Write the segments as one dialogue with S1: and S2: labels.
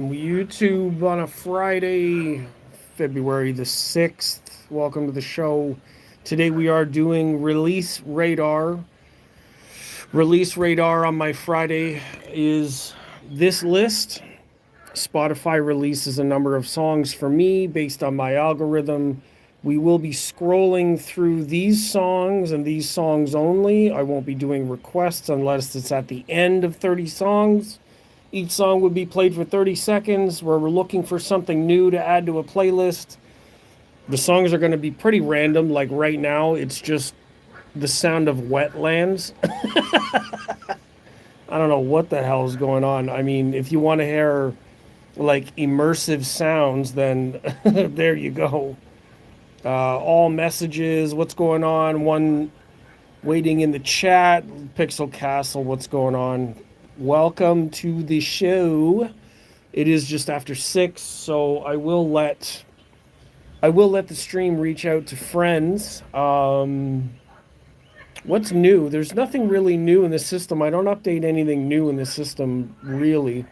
S1: YouTube on a Friday, February the 6th. Welcome to the show. Today we are doing Release Radar. Release Radar on my Friday is this list. Spotify releases a number of songs for me based on my algorithm. We will be scrolling through these songs and these songs only. I won't be doing requests unless it's at the end of 30 songs. Each song would be played for 30 seconds where we're looking for something new to add to a playlist. The songs are going to be pretty random. Like right now, it's just the sound of wetlands. I don't know what the hell is going on. I mean, if you want to hear like immersive sounds, then there you go. All messages, what's going on? One waiting in the chat, Pixel Castle, what's going on? Welcome to the show. It is just after 6, so I will let the stream reach out to friends. What's new? There's nothing really new in the system. I don't update anything new in the system really.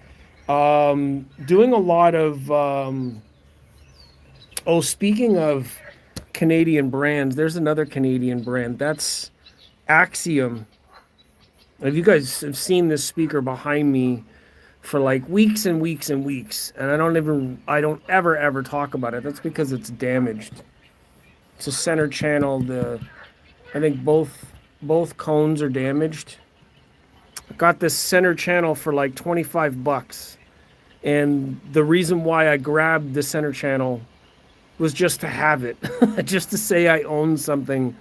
S1: Doing a lot of speaking of Canadian brands, there's another Canadian brand. That's Axiom. If you guys have seen this speaker behind me for like weeks and weeks and weeks, and I don't ever talk about it. That's because it's damaged. It's a center channel. I think both cones are damaged. Got this center channel for like $25, and the reason why I grabbed the center channel was just to have it, just to say I own something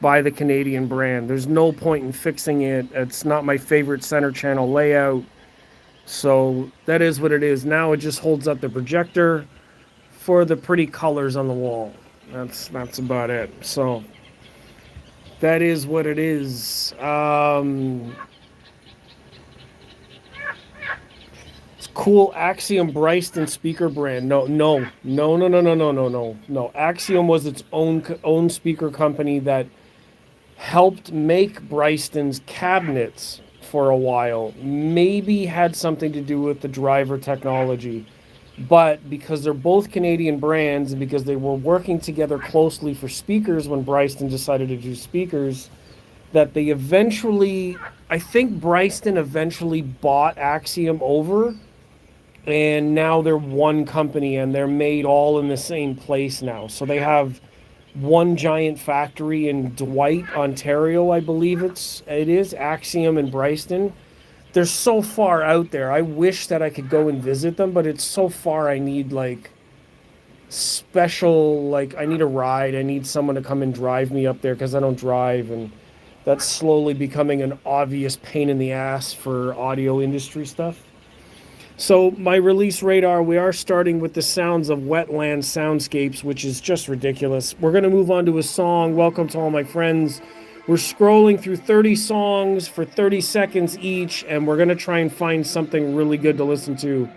S1: by the Canadian brand. There's no point in fixing it. It's not my favorite center channel layout. So that is what it is. Now it just holds up the projector for the pretty colors on the wall. That's about it. So that is what it is. It's cool. Axiom Bryston speaker brand. No. Axiom was its own speaker company that helped make Bryston's cabinets for a while. Maybe had something to do with the driver technology. But because they're both Canadian brands and because they were working together closely for speakers when Bryston decided to do speakers, that they eventually, I think Bryston eventually bought Axiom over, and now they're one company and they're made all in the same place now. So they have one giant factory in Dwight, Ontario, I believe it is, Axiom and Bryston. They're so far out there. I wish that I could go and visit them, but it's so far. I need like special, like I need a ride. I need someone to come and drive me up there because I don't drive, and that's slowly becoming an obvious pain in the ass for audio industry stuff. So my release radar, we are starting with the sounds of wetland soundscapes, which is just ridiculous. We're going to move on to a song. Welcome to all my friends. We're scrolling through 30 songs for 30 seconds each, and we're going to try and find something really good to listen to.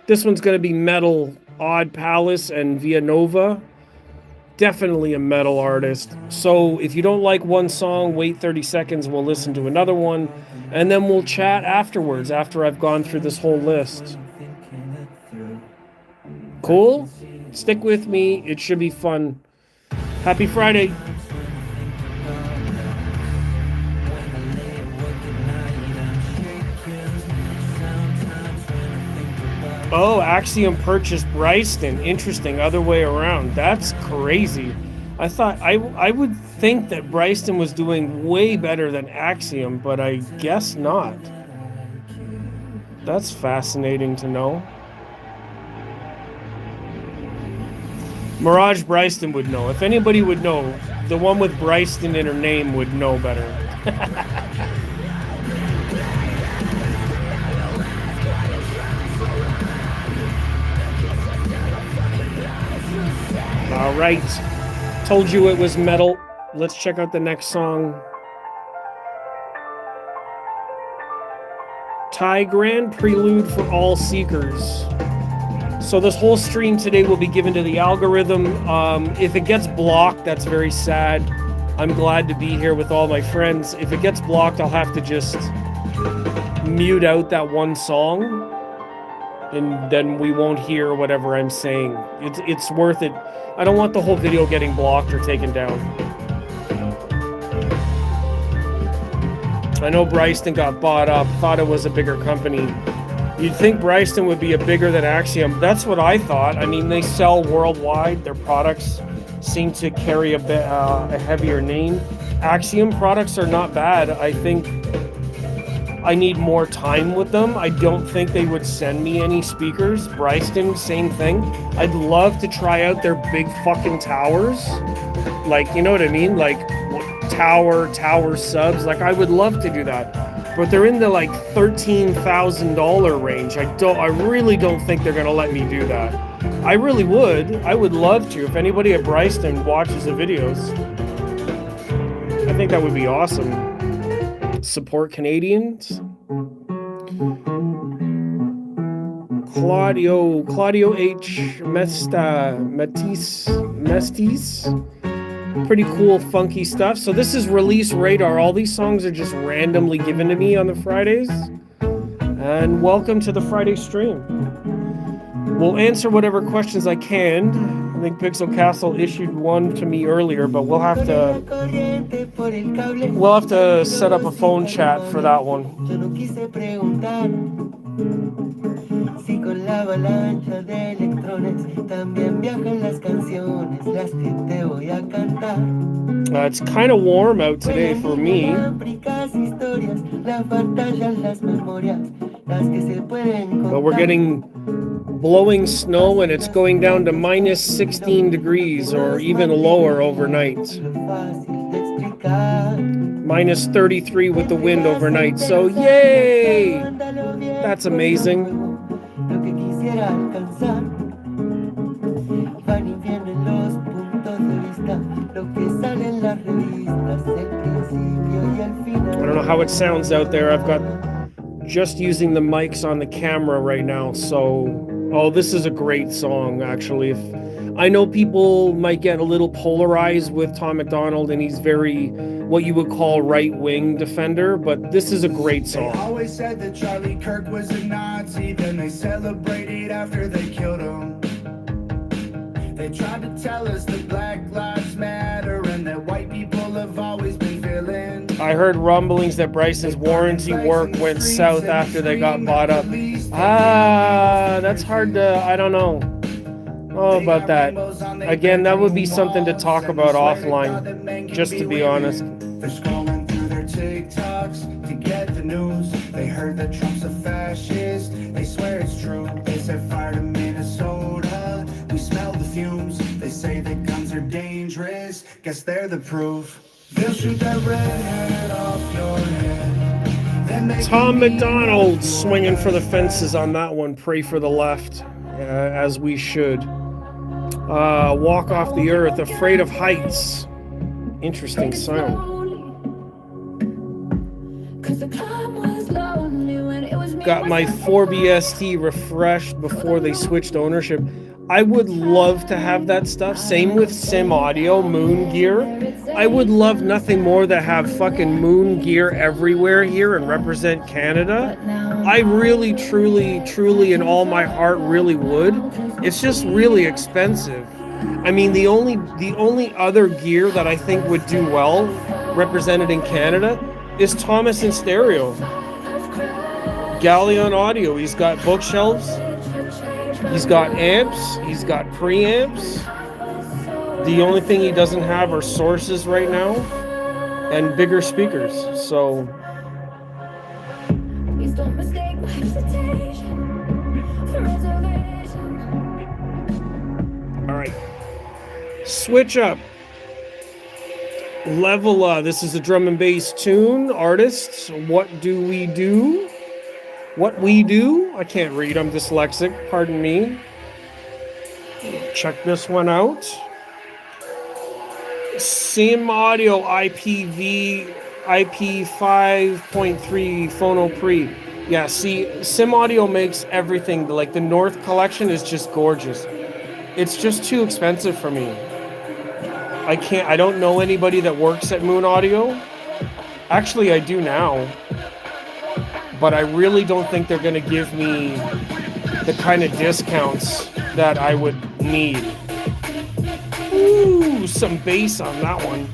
S1: This one's going to be metal, Odd Palace and Via Nova. Definitely a metal artist. So if you don't like one song, wait 30 seconds, we'll listen to another one, and then we'll chat afterwards, after I've gone through this whole list. Cool? Stick with me. It should be fun. Happy Friday. Oh, Axiom purchased Bryston. Interesting. Other way around. That's crazy. I thought I would think that Bryston was doing way better than Axiom, but I guess not. That's fascinating to know. Mirage Bryston would know. If anybody would know, the one with Bryston in her name would know better. All right. Told you it was metal. Let's check out the next song. Thai Grand Prelude for All Seekers. So this whole stream today will be given to the algorithm. If it gets blocked, that's very sad. I'm glad to be here with all my friends. If it gets blocked, I'll have to just mute out that one song. and then we won't hear whatever I'm saying. It's worth it. I don't want the whole video getting blocked or taken down. I know Bryston got bought up, thought it was a bigger company. You'd think Bryston would be a bigger than Axiom. That's what I thought. I mean, they sell worldwide. Their products seem to carry a bit a heavier name. Axiom products are not bad. I think I need more time with them. I don't think they would send me any speakers. Bryston, same thing. I'd love to try out their big fucking towers. Like, you know what I mean? Like tower subs. Like, I would love to do that. But they're in the like $13,000 range. I really don't think they're gonna let me do that. I really would. I would love to. If anybody at Bryston watches the videos, I think that would be awesome. Support Canadians. Claudio H. Mestis. Pretty cool, funky stuff. So this is Release Radar. All these songs are just randomly given to me on the Fridays. And welcome to the Friday stream. We'll answer whatever questions I can. I think Pixel Castle issued one to me earlier, but we'll have to set up a phone chat for that one. Si con la avalancha de electrones también viajan las canciones, las que te voy a cantar. It's kind of warm out today for me. But we're getting blowing snow and it's going down to minus 16 degrees or even lower overnight. Minus 33 with the wind overnight. So yay! That's amazing. I don't know how it sounds out there. I've got just using the mics on the camera right now. So, oh, this is a great song, actually. I know people might get a little polarized with Tom MacDonald, and he's very what you would call right-wing defender, but this is a great song. They always said that Charlie Kirk was a Nazi, then they celebrated after they killed him. They tried to tell us that Black Lives Matter and that white people have always been villains. I heard rumblings that Bryson's warranty work went south after they got bought up. That's hard to, I don't know. Oh, about that. Again, that would be something to talk about offline, just to be honest. They're scrolling through their TikToks to get the news. They heard that Trump's a fascist. They swear it's true. They set fire to Minnesota. We smell the fumes. They say that guns are dangerous. Guess they're the proof. They'll shoot that redhead off your head. Tom MacDonald swinging for the fences on that one. Pray for the left, as we should. Walk Off the Earth, Afraid of Heights. Interesting sound. Got my 4BST refreshed before they switched ownership. I would love to have that stuff. Same with Sim Audio, Moon Gear. I would love nothing more than have fucking Moon Gear everywhere here and represent Canada. I really, truly, in all my heart, really would. It's just really expensive. I mean, the only other gear that I think would do well, represented in Canada, is Thomas in Stereo. Galleon Audio. He's got bookshelves. He's got amps. He's got preamps. The only thing he doesn't have are sources right now, and bigger speakers. So. All right. Switch up. Level. This is a drum and bass tune. Artists. What do we do? What we do? I can't read. I'm dyslexic. Pardon me. Check this one out. Sim Audio IP 5.3 Phono Pre. Yeah, see, Sim Audio makes everything. Like the North collection is just gorgeous. It's just too expensive for me. I don't know anybody that works at Moon Audio. Actually, I do now. But I really don't think they're going to give me the kind of discounts that I would need. Ooh, some bass on that one.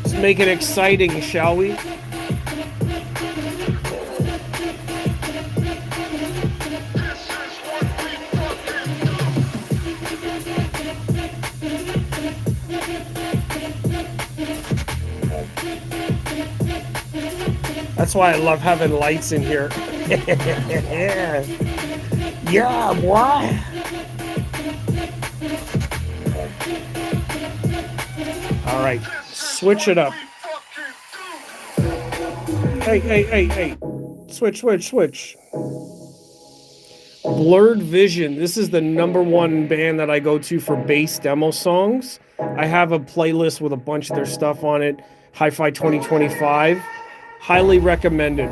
S1: Let's make it exciting, shall we? That's why I love having lights in here. Yeah, boy. All right, switch it up. Hey. Switch. Blurred Vision. This is the #1 band that I go to for bass demo songs. I have a playlist with a bunch of their stuff on it. Hi-Fi 2025. Highly recommended.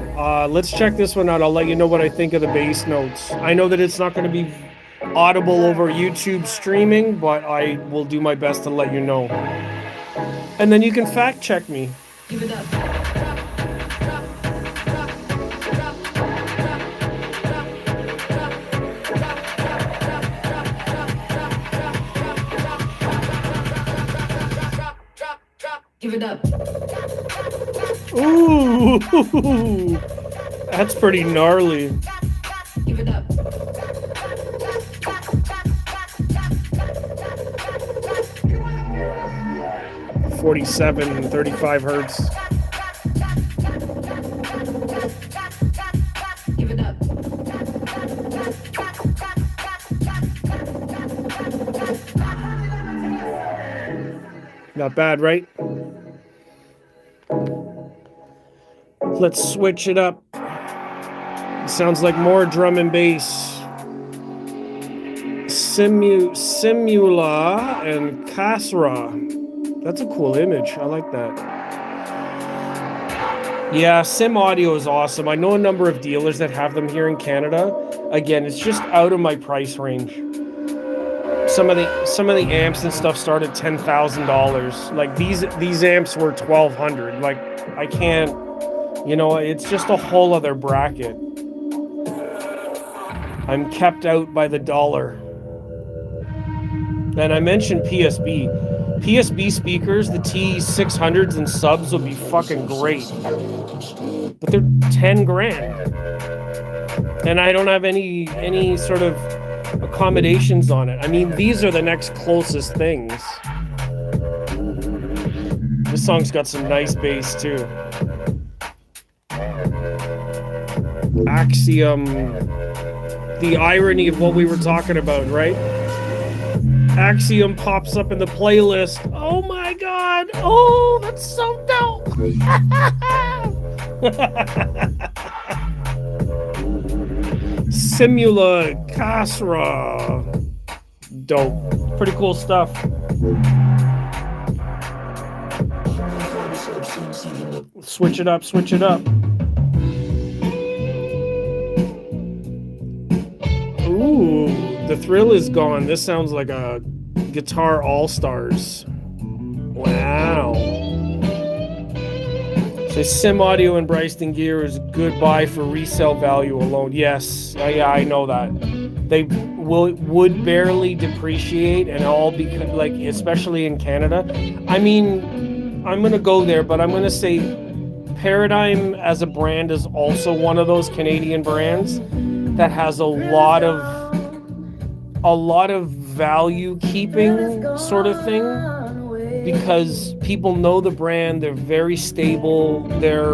S1: Let's check this one out. I'll let you know what I think of the bass notes. I know that it's not going to be audible over YouTube streaming, but I will do my best to let you know. And then you can fact check me.
S2: Give it up. Give it up.
S1: Ooh, that's pretty gnarly.
S2: Give it up.
S1: 47 and 35 hertz.
S2: Give it up.
S1: Not bad, right? Let's switch it up. It sounds like more drum and bass. Simula and Kasra. That's a cool image. I like that. Yeah, Sim Audio is awesome. I know a number of dealers that have them here in Canada. Again, it's just out of my price range. Some of the amps and stuff start at $10,000. Like these amps were $1,200. Like I can't, it's just a whole other bracket. I'm kept out by the dollar. And I mentioned PSB. PSB speakers, the T600s and subs will be fucking great. But they're 10 grand. And I don't have any sort of accommodations on it. I mean, these are the next closest things. This song's got some nice bass too. Axiom. The irony of what we were talking about, right? Axiom pops up in the playlist. Oh my god! Oh, that's so dope! Simula, Kasra. Dope. Pretty cool stuff. Switch it up. Ooh, the thrill is gone. This sounds like a Guitar All-Stars. Wow. So Sim Audio and Bryston Gear is good buy for resale value alone. Yes, yeah, I know that. They would barely depreciate, and all because, like, especially in Canada. I mean, I'm gonna go there, but I'm gonna say Paradigm as a brand is also one of those Canadian brands that has a lot of value keeping sort of thing, because people know the brand, they're very stable, their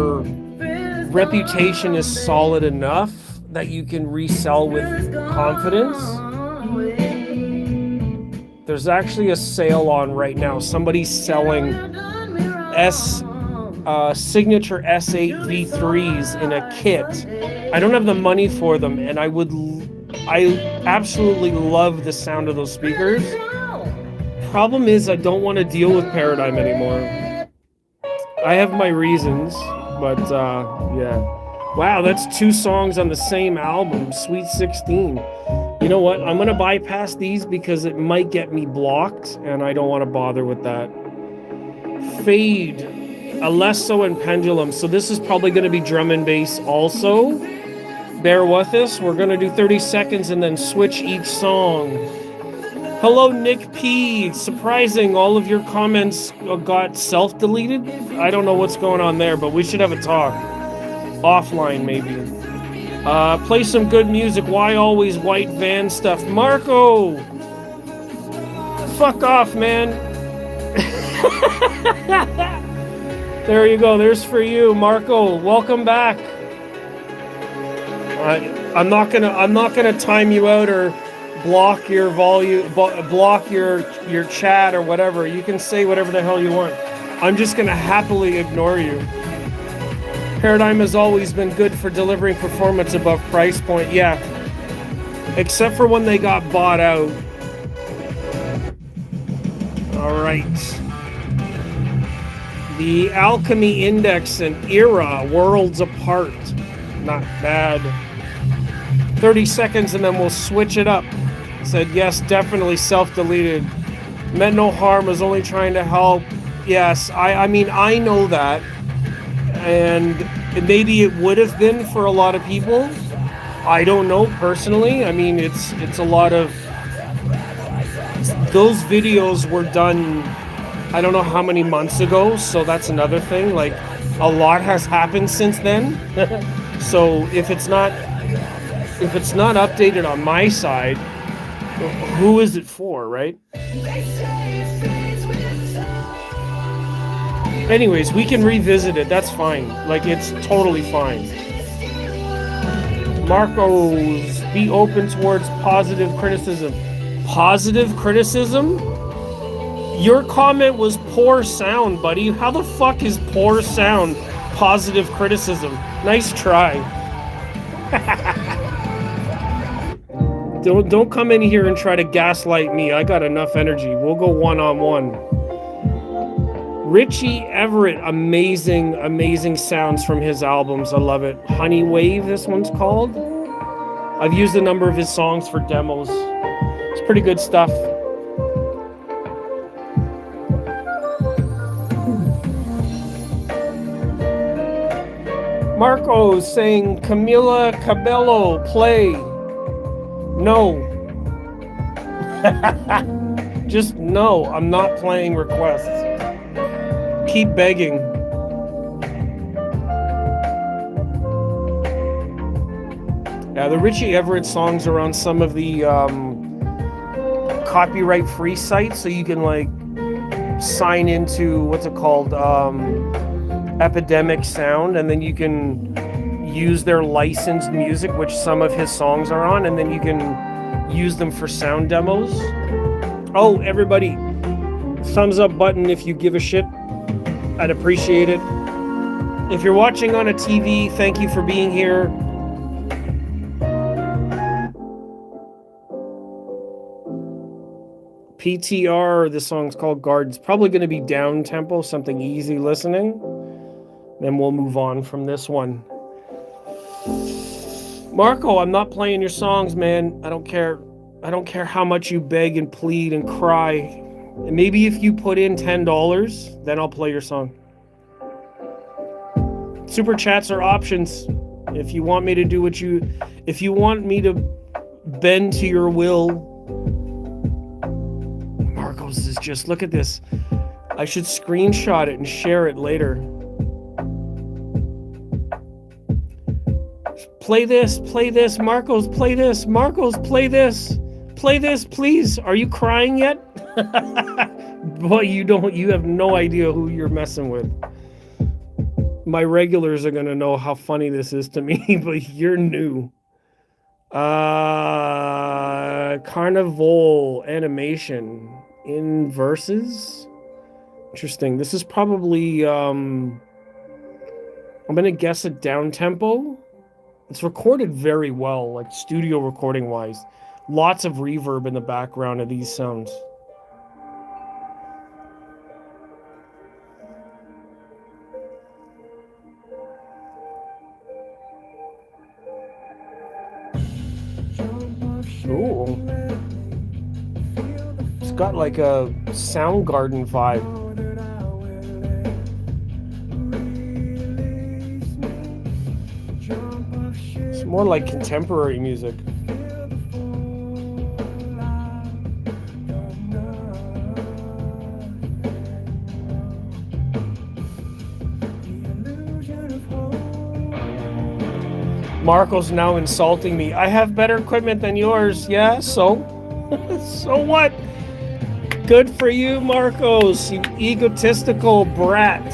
S1: reputation is solid enough that you can resell with confidence. There's actually a sale on right now. Somebody's selling Signature S8 V3s in a kit. I don't have the money for them, and I absolutely love the sound of those speakers. Problem is, I don't want to deal with Paradigm anymore. I have my reasons, but yeah. Wow, that's 2 songs on the same album, Sweet 16. You know what? I'm going to bypass these because it might get me blocked, and I don't want to bother with that. Fade. Alesso and Pendulum. So this is probably going to be drum and bass also. Bear with us. We're going to do 30 seconds and then switch each song. Hello, Nick P. Surprising, all of your comments got self-deleted. I don't know what's going on there, but we should have a talk. Offline, maybe. Play some good music. Why always white van stuff? Marco! Fuck off, man. There you go. There's for you, Marco. Welcome back. I'm not gonna time you out or block your volume, block your chat or whatever. You can say whatever the hell you want. I'm just gonna happily ignore you. Paradigm has always been good for delivering performance above price point. Yeah, except for when they got bought out. All right. The Alchemy Index and Era, Worlds Apart. Not bad. 30 seconds and then we'll switch it up. Said yes, definitely self-deleted. Meant no harm, was only trying to help. Yes, I mean, I know that. And maybe it would have been for a lot of people. I don't know personally. I mean, it's a lot of... Those videos were done, I don't know how many months ago, so that's another thing. Like, a lot has happened since then. So if it's not updated on my side, who is it for, right? Anyways, we can revisit it. That's fine. Like, it's totally fine. Marcos, be open towards positive criticism. Positive criticism? Your comment was poor sound, buddy. How the fuck is poor sound positive criticism? Nice try. Don't come in here and try to gaslight me. I got enough energy. We'll go one-on-one. Richie Everett, amazing sounds from his albums. I love it. Honey Wave, this one's called. I've used a number of his songs for demos. It's pretty good stuff. Marco's saying Camila Cabello, play. No. Just no, I'm not playing requests. Keep begging. Yeah, the Richie Everett songs are on some of the copyright free sites, so you can like sign into what's it called, Epidemic Sound, and then you can use their licensed music, which some of his songs are on, and then you can use them for sound demos. Oh, everybody, thumbs up button if you give a shit. I'd appreciate it. If you're watching on a TV, thank you for being here. PTR, the song's called Gardens. Probably going to be down tempo, something easy listening. Then we'll move on from this one. Marco, I'm not playing your songs, man. I don't care. I don't care how much you beg and plead and cry. And maybe if you put in $10, then I'll play your song. Super chats are options. If you want me to do if you want me to bend to your will. Marcos is just, look at this. I should screenshot it and share it later. Play this, Marcos, play this, Marcos, play this, please. Are you crying yet? Boy, you have no idea who you're messing with. My regulars are gonna know how funny this is to me, but you're new. Carnival animation in verses. Interesting. This is probably I'm gonna guess a down tempo. It's recorded very well, like studio recording wise. Lots of reverb in the background of these sounds. Ooh. It's got like a Soundgarden vibe. More like contemporary music. Marco's now insulting me. I have better equipment than yours. Yeah, so? So what? Good for you, Marcos, you egotistical brat.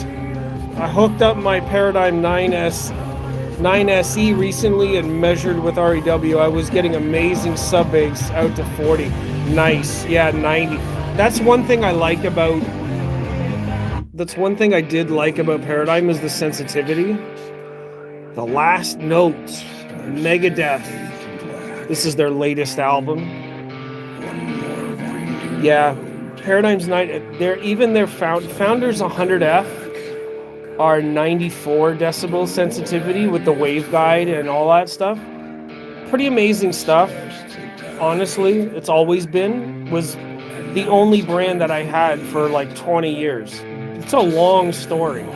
S1: I hooked up my Paradigm 9SE recently and measured with REW. I was getting amazing sub bass out to 40. Nice. Yeah, 90. That's one thing I like about... That's one thing I did like about Paradigm is the sensitivity. The Last Notes, Megadeth. This is their latest album. Yeah, Paradigm's their Founders 100F are 94 decibel sensitivity with the waveguide and all that stuff. Pretty amazing stuff. Honestly, it's always been. Was the only brand that I had for like 20 years. It's a long story.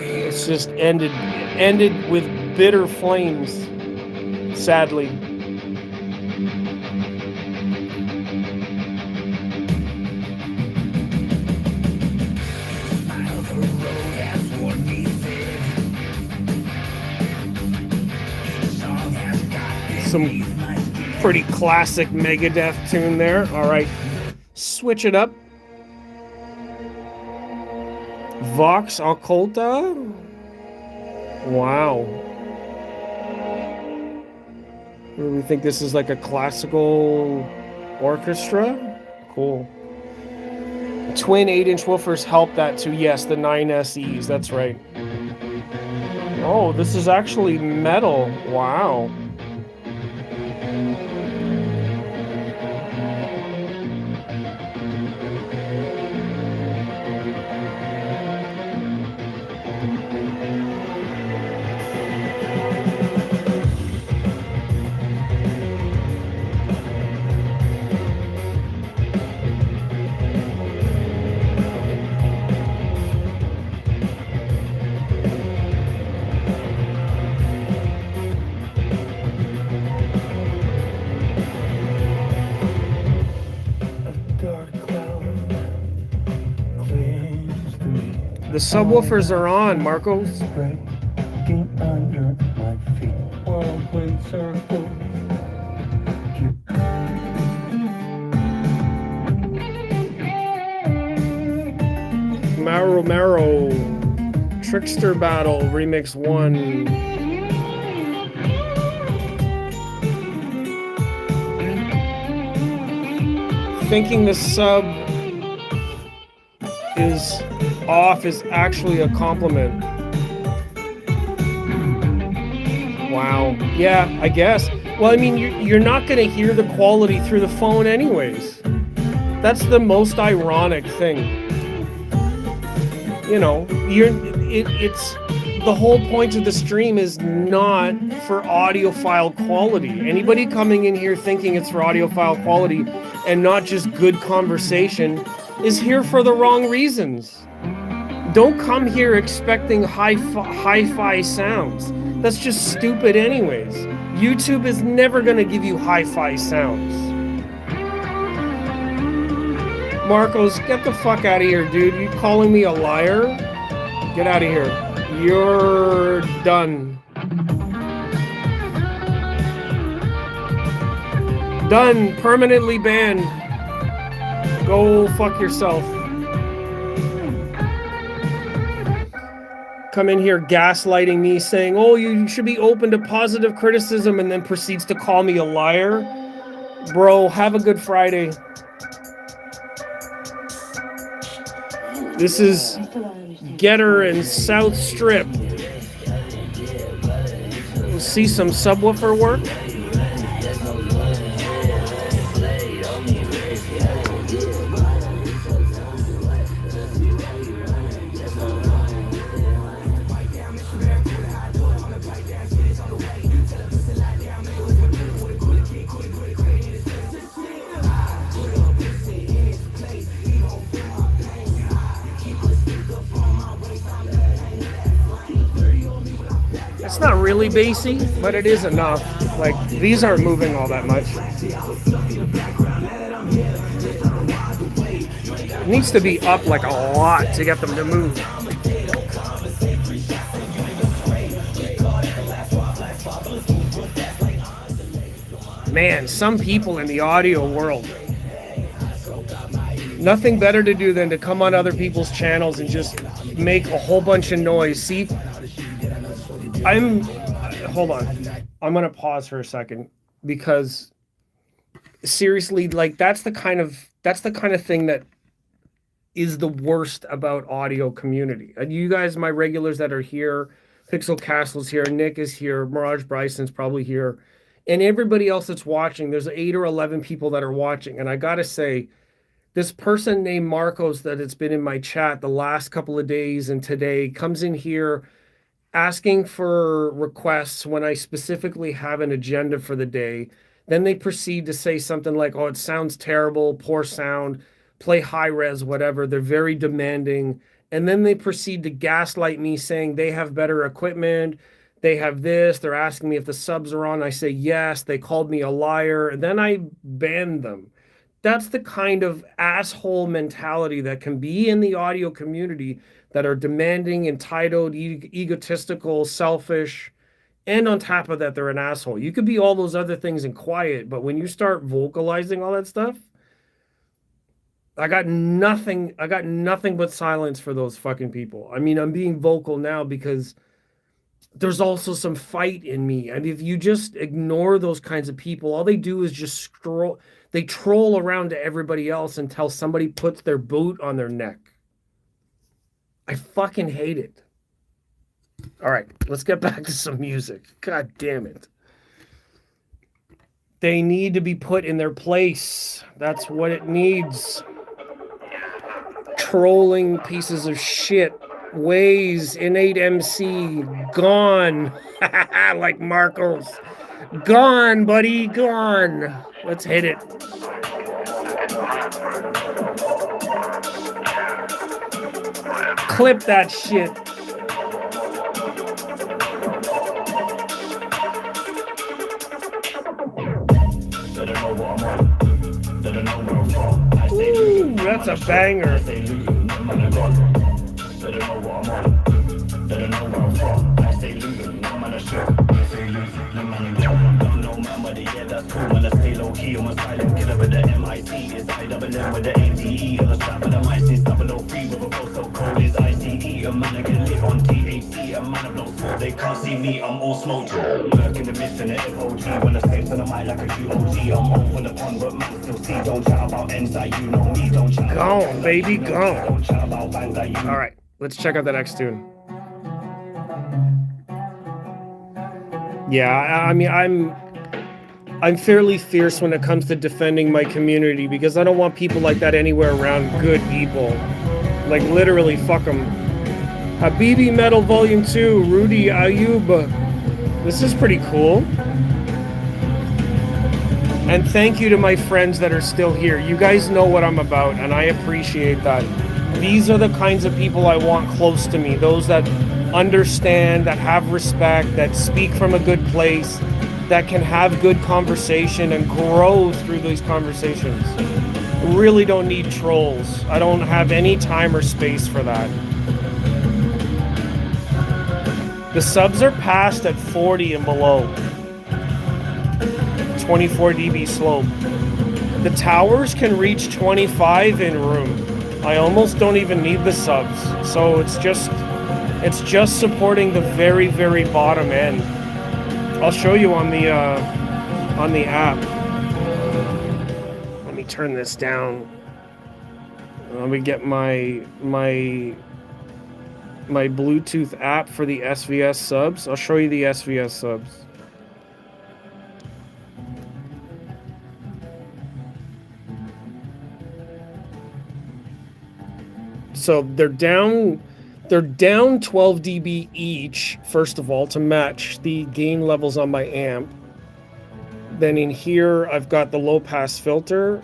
S1: It's just ended with bitter flames, sadly. Some pretty classic Megadeth tune there. All right, switch it up. Vox Occulta. Wow. Do we think this is like a classical orchestra? Cool. Twin 8-inch woofers help that too. Yes, the 9SEs. That's right. Oh, this is actually metal. Wow. The subwoofers are on, Marcos.
S3: Breaking under my feet. Whirlwind circle.
S1: Marrow Trickster Battle Remix 1. Thinking the sub is off is actually a compliment. Wow. Yeah, I guess. Well, I mean, you're not going to hear the quality through the phone anyways. That's the most ironic thing. You know, it's the whole point of the stream is not for audiophile quality. Anybody coming in here thinking it's for audiophile quality and not just good conversation is here for the wrong reasons. Don't come here expecting hi-fi sounds. That's just stupid anyways. YouTube is never going to give you hi-fi sounds. Marcos, get the fuck out of here, dude. You calling me a liar? Get out of here. You're done. Done. Permanently banned. Go fuck yourself. Come in here gaslighting me, saying, oh, you should be open to positive criticism, and then proceeds to call me a liar. Bro, have a good Friday. This is Getter and South Strip. We'll see some subwoofer work. It's not really bassy, but it is enough. Like, these aren't moving all that much. It needs to be up like a lot to get them to move. Man, some people in the audio world, nothing better to do than to come on other people's channels and just make a whole bunch of noise. See, hold on. I'm going to pause for a second because seriously, like that's the kind of thing that is the worst about audio community. And you guys, my regulars that are here, Pixel Castle's here, Nick is here, Mirage Bryson's probably here, and everybody else that's watching. There's 8 or 11 people that are watching, and I gotta say, this person named Marcos that it's been in my chat the last couple of days and today comes in here asking for requests when I specifically have an agenda for the day. Then they proceed to say something like, oh, it sounds terrible, poor sound, play high res, whatever. They're very demanding. And then they proceed to gaslight me saying they have better equipment. They have this. They're asking me if the subs are on. I say yes. They called me a liar. And then I ban them. That's the kind of asshole mentality that can be in the audio community that are demanding, entitled, egotistical, selfish. And on top of that, they're an asshole. You could be all those other things and quiet, but when you start vocalizing all that stuff, I got nothing but silence for those fucking people. I mean, I'm being vocal now because there's also some fight in me. And if you just ignore those kinds of people, all they do is just they troll around to everybody else until somebody puts their boot on their neck. I fucking hate it. All right, let's get back to some music. God damn it. They need to be put in their place. That's what it needs. Trolling pieces of shit. Ways, innate MC, gone. Like Marcos. Gone, buddy, gone. Let's hit it. Clip that shit. Ooh, that's a banger.
S3: They can't see me, I'm all smoked. Lurk in the midst of the FOG. When I step on the mic like a QOG, I'm off on the pond, but man still see. Don't chat about ends like you know me. Don't chat about
S1: gone, baby, gone.
S3: Don't chat about bands like you.
S1: All right, let's check out that next tune. Yeah, I mean, I'm fairly fierce when it comes to defending my community because I don't want people like that anywhere around good people. Like literally, fuck them. Habibi Metal Volume 2, Rudy Ayub. This is pretty cool. And thank you to my friends that are still here. You guys know what I'm about, and I appreciate that. These are the kinds of people I want close to me. Those that understand, that have respect, that speak from a good place, that can have good conversation and grow through these conversations. I really don't need trolls. I don't have any time or space for that. The subs are passed at 40 and below. 24 dB slope. The towers can reach 25 in room. I almost don't even need the subs. So it's just supporting the very, very bottom end. I'll show you on the app. Let me turn this down. Let me get my Bluetooth app for the SVS subs. I'll show you the SVS subs. So they're down 12 dB each, first of all, to match the gain levels on my amp. Then in here, I've got the low pass filter.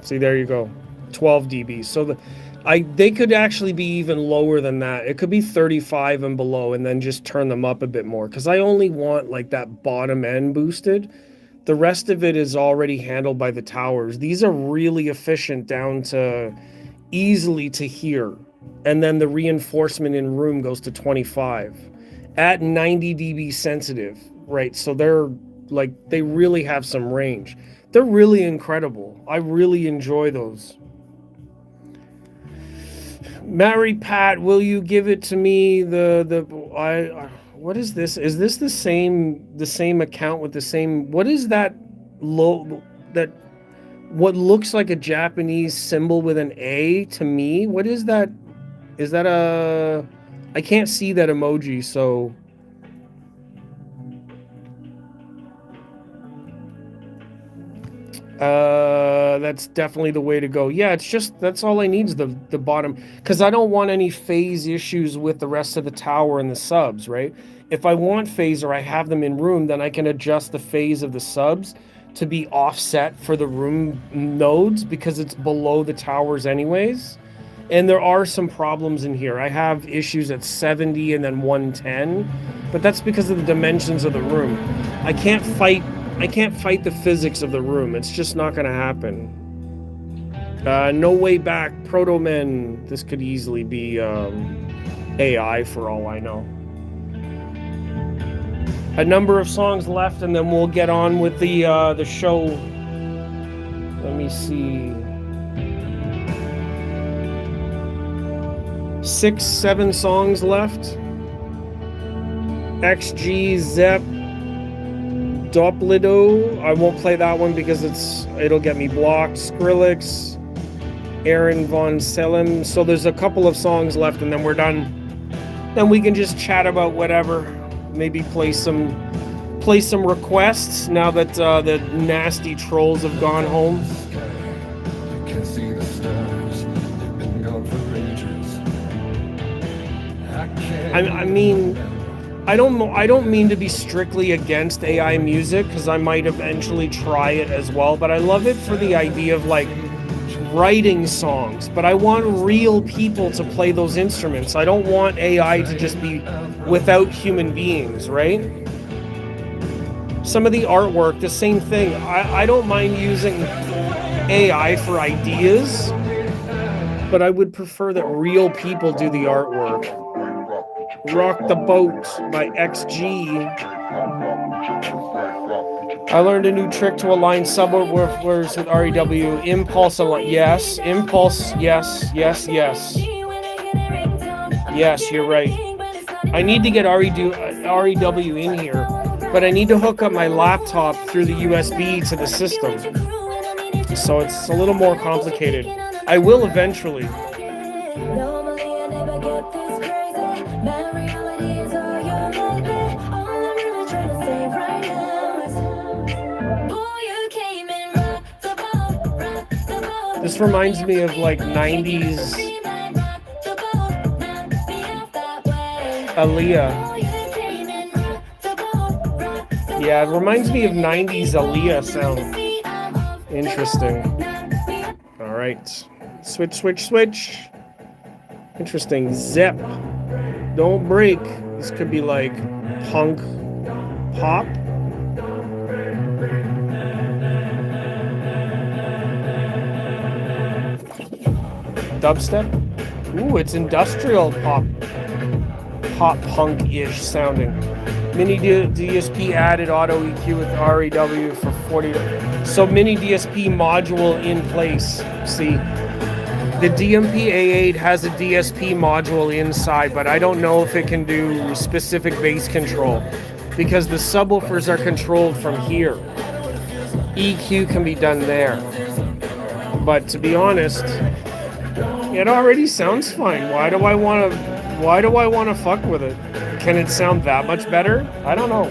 S1: See, there you go. 12 dB. So They could actually be even lower than that. It could be 35 and below, and then just turn them up a bit more, because I only want like that bottom end boosted. The rest of it is already handled by the towers. These are really efficient down to easily to here. And then the reinforcement in room goes to 25 at 90 dB sensitive, right? So they're like, they really have some range. They're really incredible. I really enjoy those. Mary Pat, will you give it to me? What is this? Is this the same account with the same? What is that what looks like a Japanese symbol with an A to me? What is that? Is that a? I can't see that emoji, so. That's definitely the way to go. Yeah, it's just, that's all I need is the bottom, because I don't want any phase issues with the rest of the tower and the subs, right? If I want phase, or I have them in room, then I can adjust the phase of the subs to be offset for the room nodes, because it's below the towers anyways. And there are some problems in here. I have issues at 70 and then 110, but that's because of the dimensions of the room. I can't fight the physics of the room. It's just not going to happen. No Way Back, Proto Men. This could easily be AI for all I know. A number of songs left, and then we'll get on with the show. Let me see. 6, 7 songs left. XG, Zep, Doplido. I won't play that one because it'll get me blocked. Skrillex, Aaron Von Selem. So there's a couple of songs left, and then we're done. Then we can just chat about whatever. Maybe play some requests now that the nasty trolls have gone home.
S4: You can see the stars. They've been gone for ages.
S1: I mean, I don't mean to be strictly against AI music, because I might eventually try it as well, but I love it for the idea of like writing songs, but I want real people to play those instruments. I don't want AI to just be without human beings, right? Some of the artwork, the same thing. I don't mind using AI for ideas, but I would prefer that real people do the artwork. Rock the Boat by XG. I learned a new trick to align subwoofers with REW. Impulse, yes. Impulse, yes. Yes, you're right. I need to get REW in here, but I need to hook up my laptop through the USB to the system. So it's a little more complicated. I will eventually. This reminds me of like 90s Aaliyah. Yeah, it reminds me of 90s Aaliyah sound. Interesting. All right. Switch. Interesting. Zep. Don't break. This could be like punk pop. Dubstep. Ooh, it's industrial pop punk-ish sounding. Mini DSP added auto EQ with REW for 40. So mini DSP module in place. See, the DMP A8 has a DSP module inside, but I don't know if it can do specific bass control because the subwoofers are controlled from here. EQ can be done there. But to be honest, it already sounds fine. Why do I want to fuck with it? Can it sound that much better? I don't know.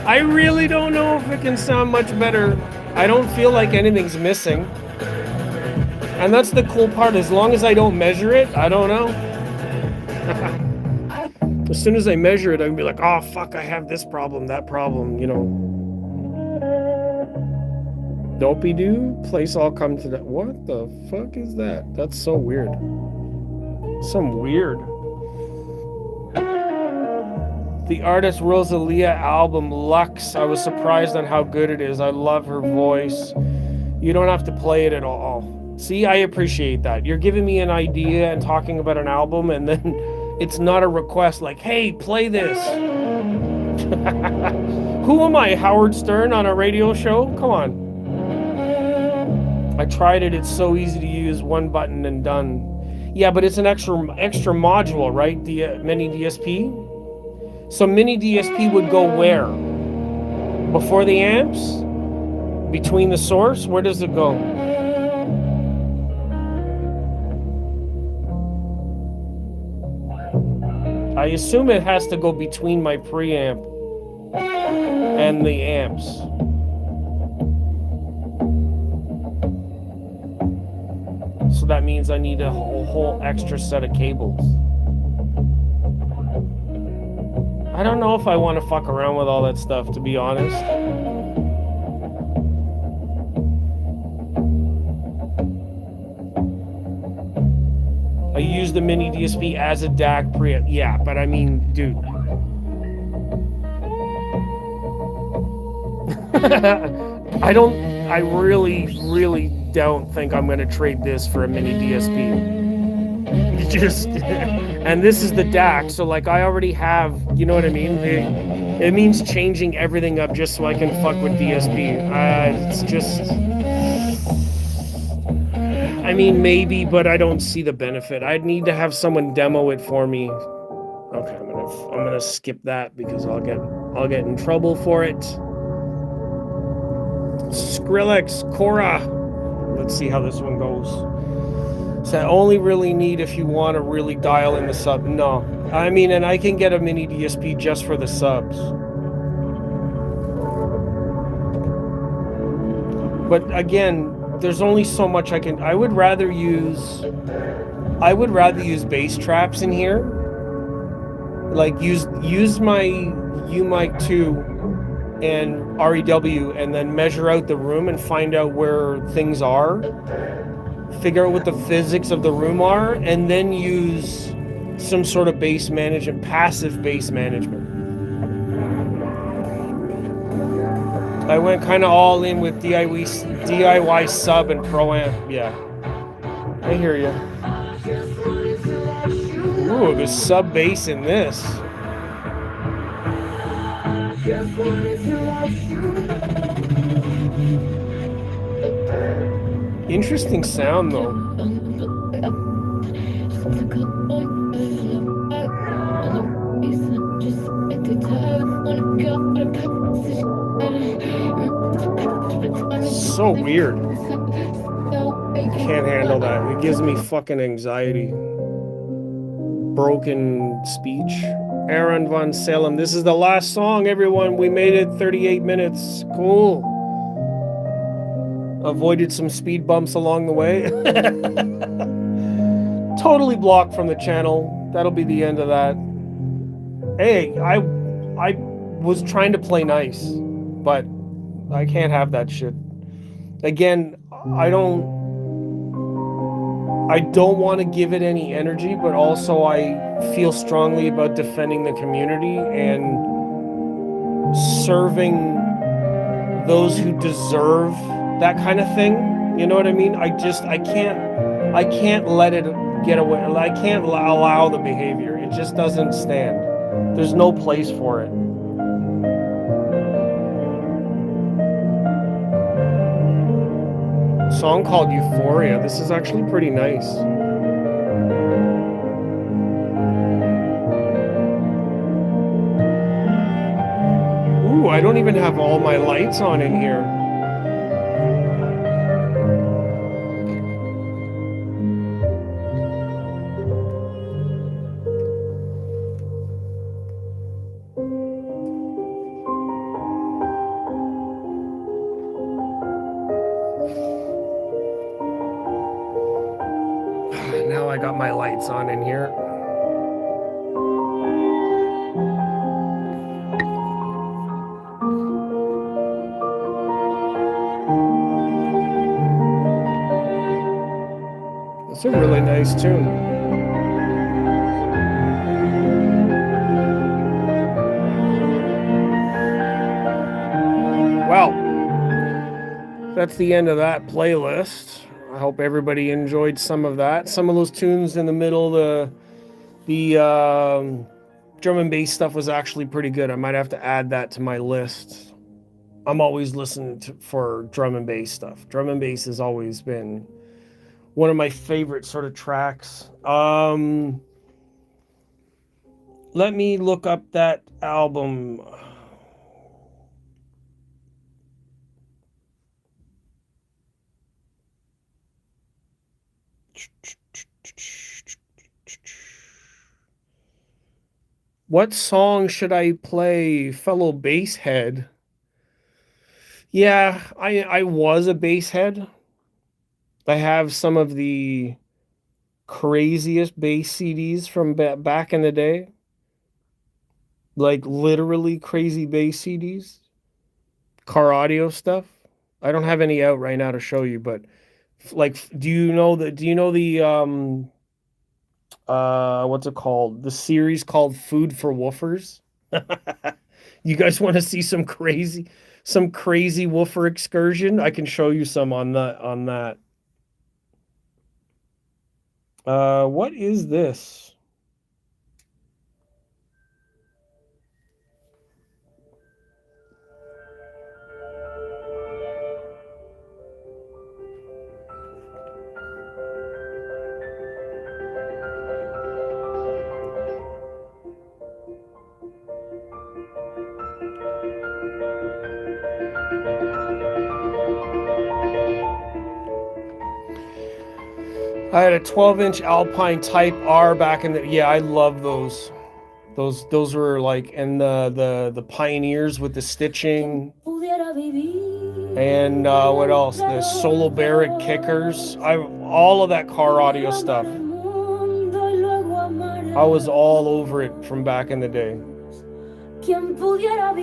S1: I really don't know if it can sound much better. I don't feel like anything's missing. And that's the cool part. As long as I don't measure it, I don't know. As soon as I measure it, I can be like, oh, fuck, I have this problem, that problem, you know. Dopey doo, place all come to that. What the fuck is that? That's so weird. Some weird. The artist Rosalia album Lux. I was surprised on how good it is. I love her voice. You don't have to play it at all. See, I appreciate that. You're giving me an idea and talking about an album, and then it's not a request like, hey, play this. Who am I, Howard Stern on a radio show? Come on. I tried it. It's so easy to use. One button and done. Yeah, but it's an extra module, right? The mini DSP. So mini DSP would go where? Before the amps? Between the source? Where does it go? I assume it has to go between my preamp and the amps. So that means I need a whole extra set of cables. I don't know if I want to fuck around with all that stuff, to be honest. I use the mini DSP as a DAC preamp. Yeah, but I mean, dude. I really don't think I'm going to trade this for a mini DSP. Just, and this is the DAC, so like I already have, you know what I mean? It means changing everything up just so I can fuck with DSP. It's just, I mean, maybe, but I don't see the benefit. I'd need to have someone demo it for me. Okay, I'm gonna skip that because I'll get in trouble for it. Skrillex, Cora. Let's see how this one goes. So I only really need if you want to really dial in the sub. No, I mean, and I can get a mini DSP just for the subs. But again, there's only so much I can. I would rather use bass traps in here. Like use my UMic 2 and REW, and then measure out the room and find out where things are. Figure out what the physics of the room are, and then use some sort of bass management, passive bass management. I went kind of all in with DIY sub and Pro Amp. Yeah, I hear you. Ooh, the sub bass in this. Interesting sound though. So weird. Can't handle that. It gives me fucking anxiety. Broken speech. Aaron Von Salem. This is the last song, everyone. We made it 38 minutes. Cool. Avoided some speed bumps along the way. Totally blocked from the channel. That'll be the end of that. Hey, I was trying to play nice, but I can't have that shit. Again, I don't want to give it any energy, but also I feel strongly about defending the community and serving those who deserve that kind of thing. You know what I mean? I can't let it get away. I can't allow the behavior. It just doesn't stand. There's no place for it. A song called Euphoria. This is actually pretty nice. Ooh, I don't even have all my lights on in here. Now I got my lights on in here. Nice tune. Well, that's the end of that playlist. I hope everybody enjoyed some of that. Some of those tunes in the middle, the drum and bass stuff was actually pretty good. I might have to add that to my list. I'm always listening for drum and bass stuff. Drum and bass has always been one of my favorite sort of tracks. Let me look up that album. What song should I play, fellow bass head? Yeah, I was a bass head. I have some of the craziest bass CDs from back in the day. Like literally crazy bass CDs. Car audio stuff. I don't have any out right now to show you, but like do you know the what's it called? The series called Food for Woofers? You guys want to see some crazy woofer excursion? I can show you some on that. What is this? I had a 12-inch Alpine Type R back in the, yeah, I love those. Those were like, and the Pioneers with the stitching. And what else? The Solo Barrett kickers. All of that car audio stuff. I was all over it from back in the day.
S5: ¿Quién pudiera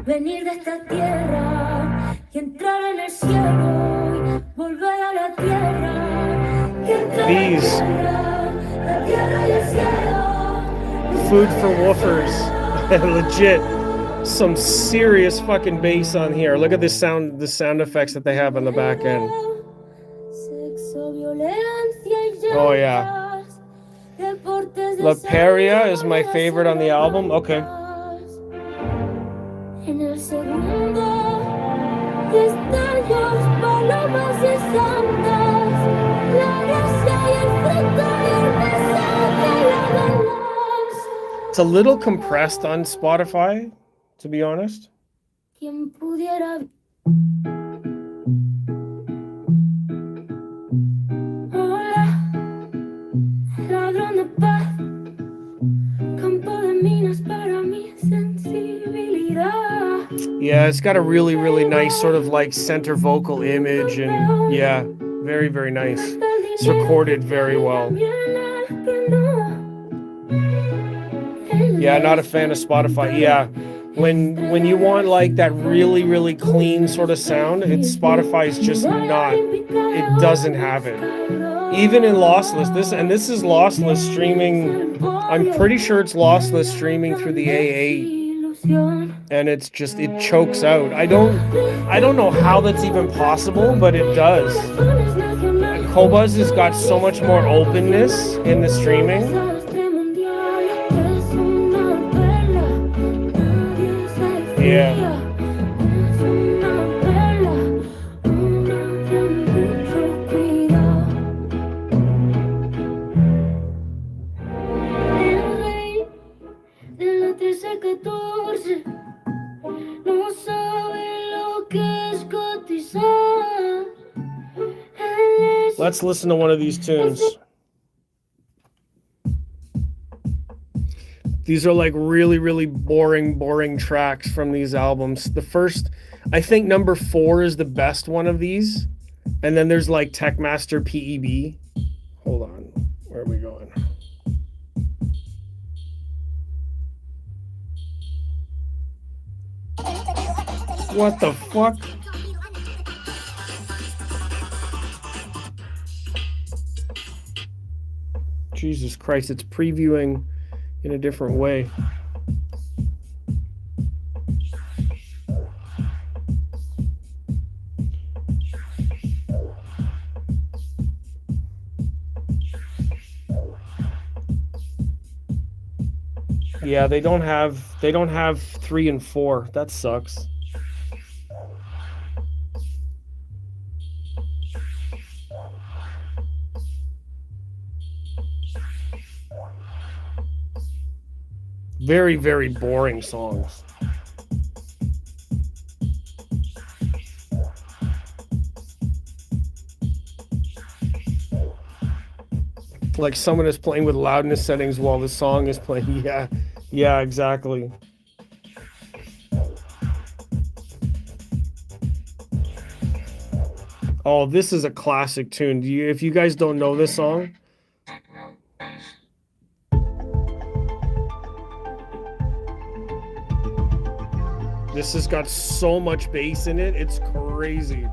S5: venir de esta tierra y entrar en el cielo y volver a la tierra?
S1: These Food for Woofers, legit, some serious fucking bass on here. Look at the sound effects that they have on the back end. Oh yeah. La Peria is my favorite on the album. Okay.
S5: En el segundo destellos, palomas y santas, la gracia y el fruto y el mensaje y la verdad.
S1: It's a little compressed on Spotify, to be honest.
S5: ¿Quién pudiera? Hola, ladrón de paz, campo de minas para mi sensibilidad.
S1: Yeah, it's got a really, really nice sort of like center vocal image, and yeah, very, very nice. It's recorded very well. Yeah, not a fan of Spotify. Yeah, when you want like that really, really clean sort of sound, Spotify's just not. It doesn't have it. Even in lossless, this is lossless streaming. I'm pretty sure it's lossless streaming through the AA. And it's just, it chokes out. I don't know how that's even possible, but it does. Qobuz has got so much more openness in the streaming. Yeah. Let's listen to one of these tunes. These are like really, really boring tracks from these albums. The first, I think number 4 is the best one of these. And then there's like Techmaster PEB. Hold on. Where are we going? What the fuck? Jesus Christ, it's previewing in a different way. Yeah, they don't have 3 and 4. That sucks. Very, very boring songs. Like someone is playing with loudness settings while the song is playing. Yeah, exactly. Oh, this is a classic tune. If you guys don't know this song, this has got so much bass in it. It's crazy.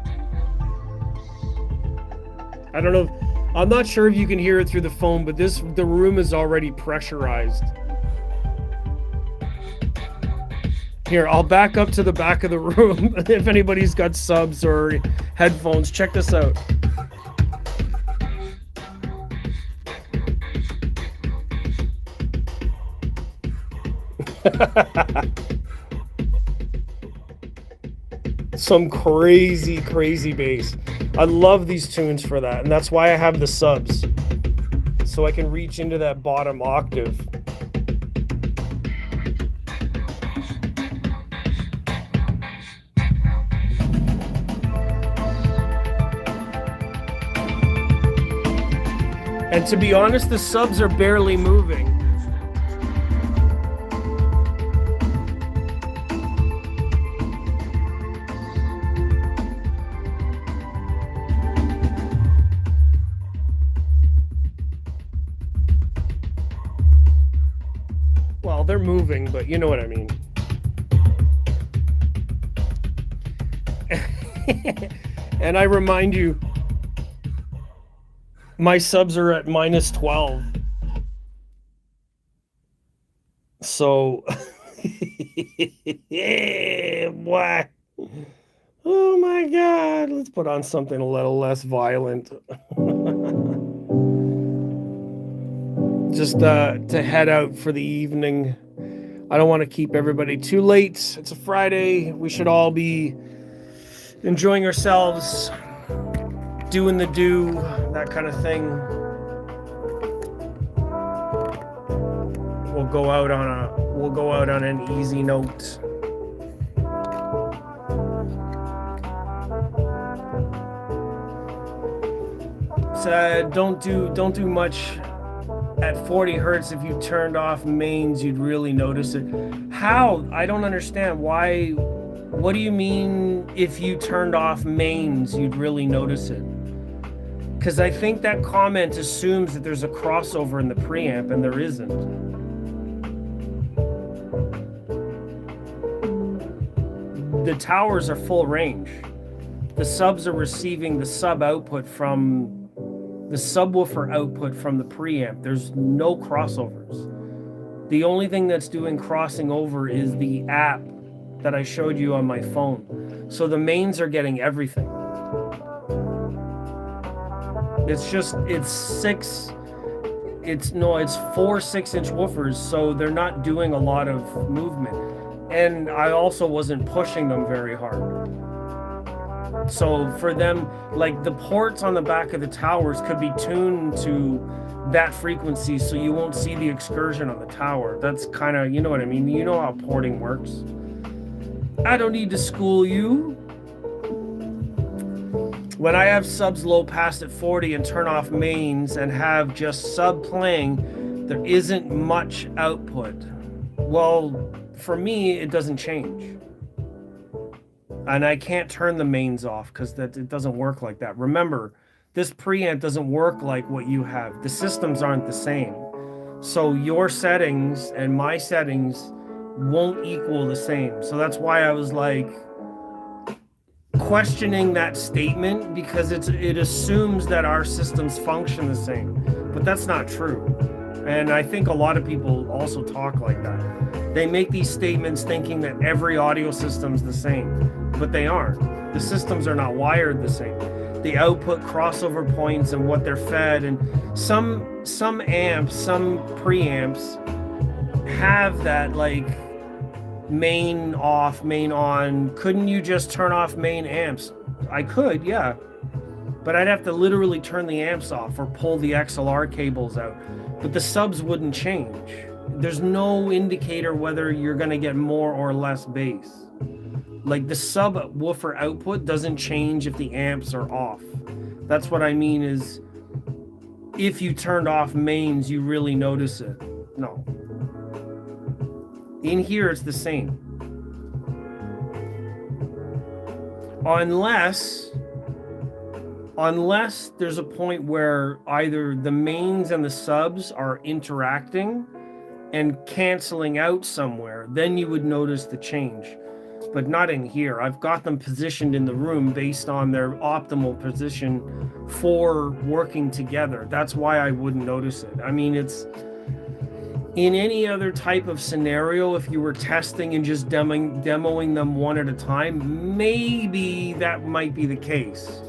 S1: I don't know. I'm not sure if you can hear it through the phone, but the room is already pressurized. Here, I'll back up to the back of the room. If anybody's got subs or headphones, check this out. Some crazy, crazy bass. I love these tunes for that, and that's why I have the subs. So I can reach into that bottom octave. And to be honest, the subs are barely moving. Well, they're moving, but you know what I mean. And I remind you, my subs are at -12. So, yeah, boy. Oh my God. Let's put on something a little less violent. Just to head out for the evening. I don't want to keep everybody too late. It's a Friday. We should all be enjoying ourselves, doing the do, that kind of thing. We'll go out on an easy note. So don't do much at 40 hertz. If you turned off mains, you'd really notice it. How? I don't understand why. What do you mean if you turned off mains, you'd really notice it? Because I think that comment assumes that there's a crossover in the preamp, and there isn't. The towers are full range. The subs are receiving the sub output from the subwoofer output from the preamp. There's no crossovers. The only thing that's doing crossing over is the app that I showed you on my phone. So the mains are getting everything. It's 4 6-inch woofers, so they're not doing a lot of movement. And I also wasn't pushing them very hard. So for them, like the ports on the back of the towers could be tuned to that frequency, so you won't see the excursion on the tower. That's kind of, you know what I mean? You know how porting works. I don't need to school you. When I have subs low pass at 40 and turn off mains and have just sub playing, there isn't much output. Well, for me, it doesn't change. And I can't turn the mains off because it doesn't work like that. Remember, this preamp doesn't work like what you have. The systems aren't the same. So your settings and my settings won't equal the same. So that's why I was like questioning that statement, because it assumes that our systems function the same, but that's not true. And I think a lot of people also talk like that. They make these statements thinking that every audio system's the same, but they aren't. The systems are not wired the same. The output crossover points and what they're fed, and some amps, some preamps have that like main off, main on. Couldn't you just turn off main amps? I could, yeah. But I'd have to literally turn the amps off or pull the XLR cables out. But the subs wouldn't change. There's no indicator whether you're going to get more or less bass. Like the subwoofer output doesn't change if the amps are off. That's what I mean is if you turned off mains, you really notice it. No. In here, it's the same. Unless there's a point where either the mains and the subs are interacting and canceling out somewhere, then you would notice the change. But not in here. I've got them positioned in the room based on their optimal position for working together. That's why I wouldn't notice it. I mean, it's in any other type of scenario, if you were testing and just demoing them one at a time, maybe that might be the case.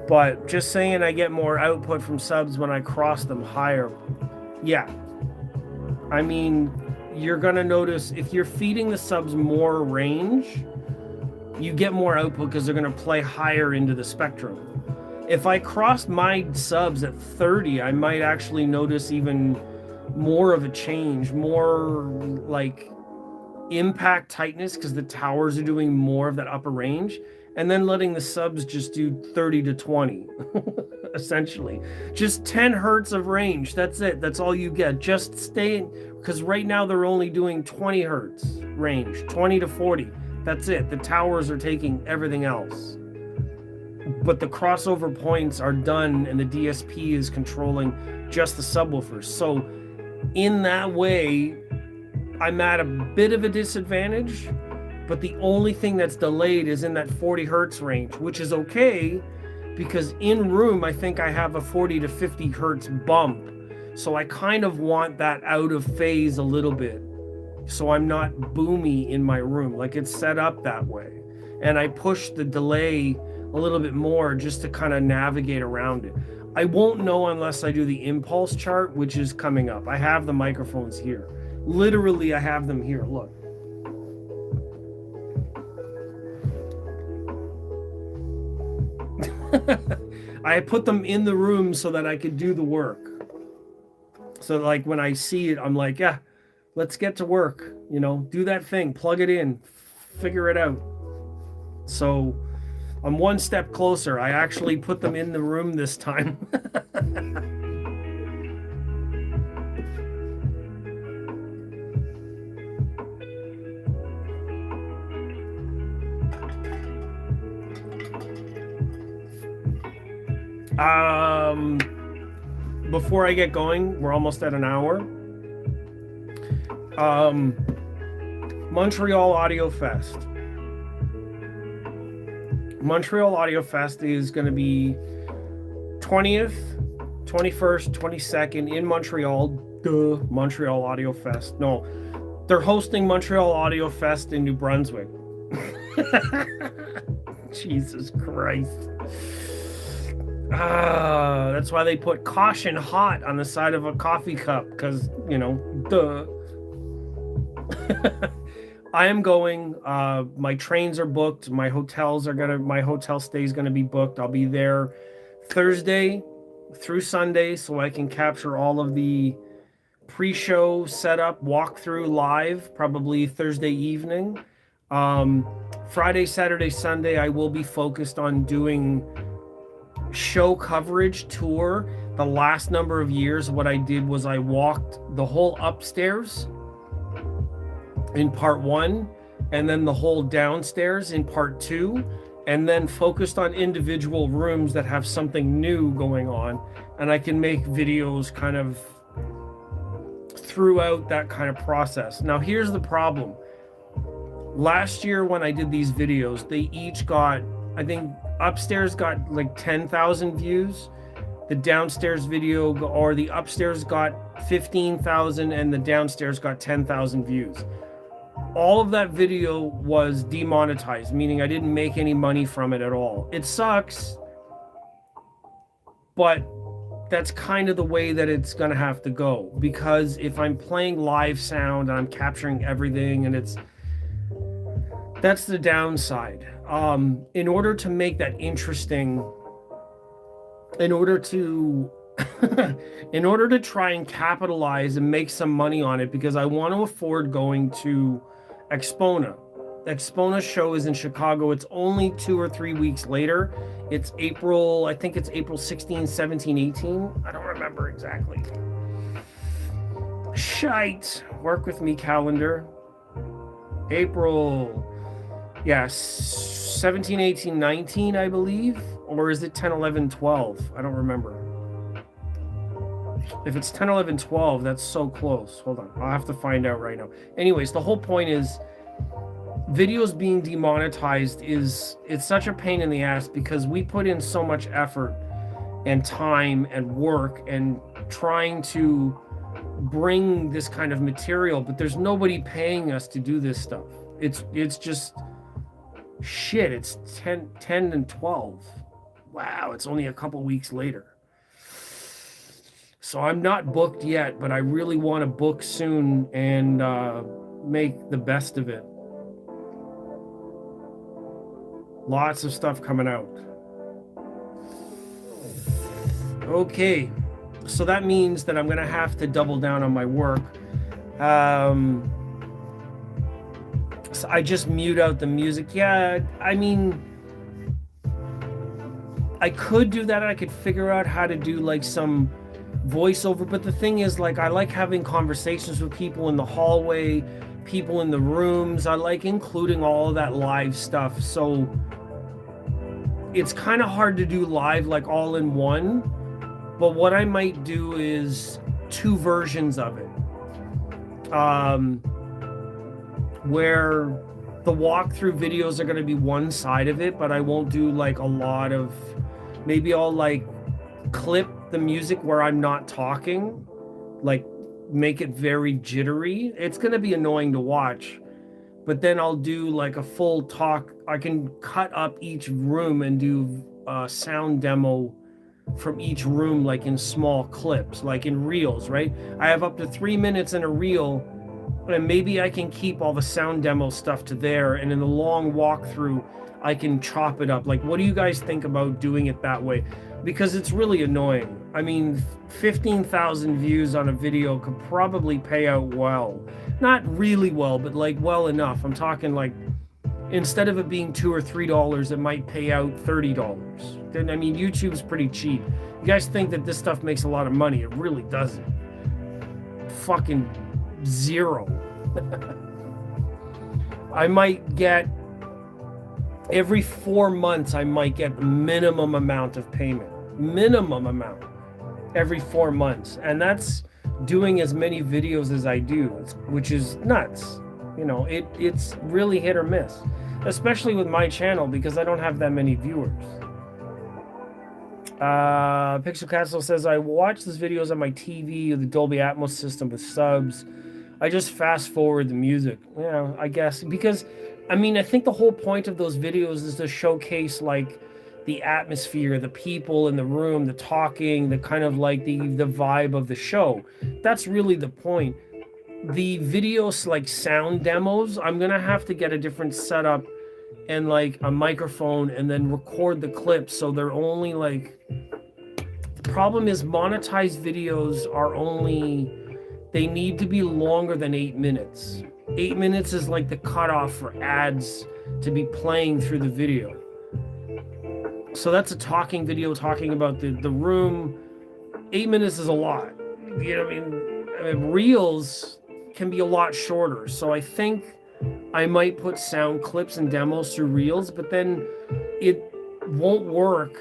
S1: But just saying I get more output from subs when I cross them higher, yeah. I mean, you're going to notice if you're feeding the subs more range, you get more output because they're going to play higher into the spectrum. If I crossed my subs at 30, I might actually notice even more of a change, more like impact tightness because the towers are doing more of that upper range, and then letting the subs just do 30 to 20 essentially. Just 10 hertz of range, that's it. That's all you get. Just stay in, because right now they're only doing 20 hertz range, 20 to 40. That's it. The towers are taking everything else. But the crossover points are done and the DSP is controlling just the subwoofers. So in that way, I'm at a bit of a disadvantage, but the only thing that's delayed is in that 40 hertz range, which is okay because in room, I think I have a 40 to 50 hertz bump. So I kind of want that out of phase a little bit. So I'm not boomy in my room, like it's set up that way. And I push the delay a little bit more just to kind of navigate around it. I won't know unless I do the impulse chart, which is coming up. I have the microphones here. Literally, I have them here. Look. I put them in the room so that I could do the work. So like when I see it, I'm like, yeah, let's get to work. You know, do that thing, plug it in, figure it out. So I'm one step closer. I actually put them in the room this time. Before I get going, we're almost at an hour. Montreal Audio Fest. Montreal Audio Fest is going to be 20th, 21st, 22nd in Montreal. Duh, Montreal Audio Fest. No, they're hosting Montreal Audio Fest in New Brunswick. Jesus Christ. That's why they put caution hot on the side of a coffee cup, because, you know, duh. I am going. My trains are booked. My hotel stay is gonna be booked. I'll be there Thursday through Sunday, so I can capture all of the pre-show setup, walkthrough live, probably Thursday evening. Friday, Saturday, Sunday, I will be focused on doing show coverage tour. The last number of years, what I did was I walked the whole upstairs in part 1, and then the whole downstairs in part 2, and then focused on individual rooms that have something new going on, and I can make videos kind of throughout that kind of process. Now here's the problem. Last year when I did these videos, they each got, I think upstairs got like 10,000 views, the downstairs video or the upstairs got 15,000 and the downstairs got 10,000 views. All of that video was demonetized, meaning I didn't make any money from it at all. It sucks, but that's kind of the way that it's going to have to go, because if I'm playing live sound and I'm capturing everything, and that's the downside. In order to make that interesting, in order to try and capitalize and make some money on it, because I want to afford going to Expona. Expona's show is in Chicago. It's only 2 or 3 weeks later. It's April, I think it's April 16, 17, 18. I don't remember exactly. Shite. Work with me, calendar. April, yes, 17, 18, 19, I believe. Or is it 10, 11, 12? I don't remember. If it's 10, 11, 12, that's so close. Hold on. I'll have to find out right now. Anyways, the whole point is videos being demonetized it's such a pain in the ass, because we put in so much effort and time and work and trying to bring this kind of material, but there's nobody paying us to do this stuff. It's just shit. It's 10 and 12. Wow, it's only a couple weeks later. So I'm not booked yet, but I really want to book soon and make the best of it. Lots of stuff coming out. Okay, so that means that I'm gonna have to double down on my work. So I just mute out the music. Yeah, I mean, I could do that. I could figure out how to do like some voiceover, but the thing is, like, I like having conversations with people in the hallway, people in the rooms. I like including all of that live stuff. So it's kind of hard to do live, like all in one. But what I might do is 2 versions of it. Where the walkthrough videos are going to be one side of it, but I won't do like a lot of, maybe I'll like clip the music where I'm not talking, like make it very jittery. It's going to be annoying to watch, but then I'll do like a full talk. I can cut up each room and do a sound demo from each room, like in small clips, like in reels, right? I have up to 3 minutes in a reel, and maybe I can keep all the sound demo stuff to there, and in the long walkthrough I can chop it up. Like, what do you guys think about doing it that way? Because it's really annoying. I mean, 15,000 views on a video could probably pay out well. Not really well, but like well enough. I'm talking like, instead of it being $2 or $3, it might pay out $30. Then, I mean, YouTube's pretty cheap. You guys think that this stuff makes a lot of money. It really doesn't. Fucking zero. I might get, every 4 months, I might get minimum amount of payment. Minimum amount. Every 4 months. And that's doing as many videos as I do, which is nuts. You know, it's really hit or miss. Especially with my channel, because I don't have that many viewers. Pixel Castle says, I watch these videos on my TV with the Dolby Atmos system with subs. I just fast forward the music. Yeah, I guess. Because, I mean, I think the whole point of those videos is to showcase, like, the atmosphere, the people in the room, the talking, the kind of, like, the vibe of the show. That's really the point. The videos, like, sound demos, I'm going to have to get a different setup and, like, a microphone and then record the clips so they're only, like... The problem is monetized videos are only... They need to be longer than 8 minutes. 8 minutes is like the cutoff for ads to be playing through the video. So that's a talking video talking about the room. 8 minutes is a lot. You know what I mean? Reels can be a lot shorter. So I think I might put sound clips and demos through Reels, but then it won't work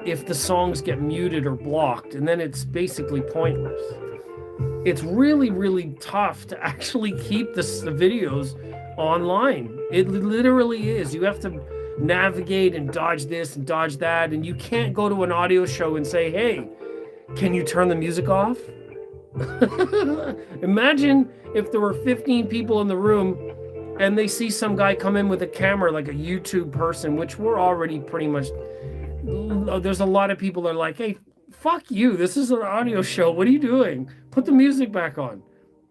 S1: if the songs get muted or blocked, and then it's basically pointless. It's really, really tough to actually keep the videos online. It literally is. You have to navigate and dodge this and dodge that, and you can't go to an audio show and say, hey, can you turn the music off? Imagine if there were 15 people in the room and they see some guy come in with a camera, like a YouTube person, which we're already pretty much, there's a lot of people that are like, hey, fuck you, this is an audio show, what are you doing? Put the music back on.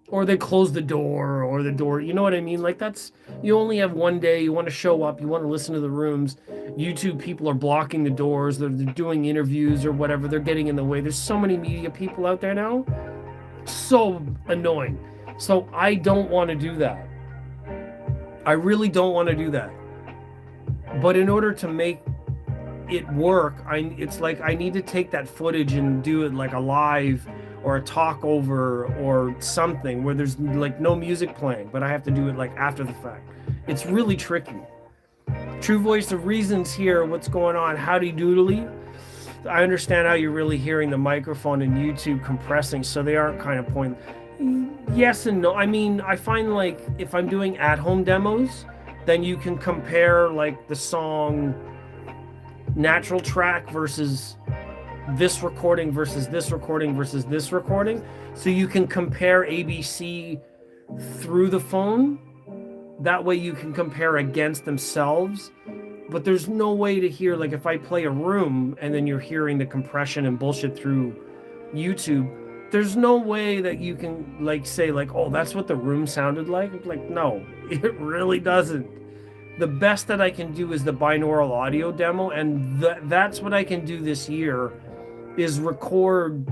S1: Or they close the door, you know what I mean? Like, that's, you only have one day, you want to show up, you want to listen to the rooms. YouTube people are blocking the doors, they're doing interviews or whatever, they're getting in the way. There's so many media people out there now. So annoying. So I don't want to do that. I really don't want to do that. But in order to make it work, it's like I need to take that footage and do it like a live or a talk over or something where there's like no music playing, but I have to do it like after the fact. It's really tricky. True Voice of Reason's here. What's going on? Howdy doodly. I understand how you're really hearing the microphone and YouTube compressing, so they are kind of point. Yes and no. I mean, I find like if I'm doing at-home demos, then you can compare like the song natural track versus this recording versus this recording versus this recording. So you can compare ABC through the phone. That way you can compare against themselves. But there's no way to hear, like if I play a room and then you're hearing the compression and bullshit through YouTube, there's no way that you can like say like, oh, that's what the room sounded like. Like, no, it really doesn't. The best that I can do is the binaural audio demo, and that's what I can do this year, is record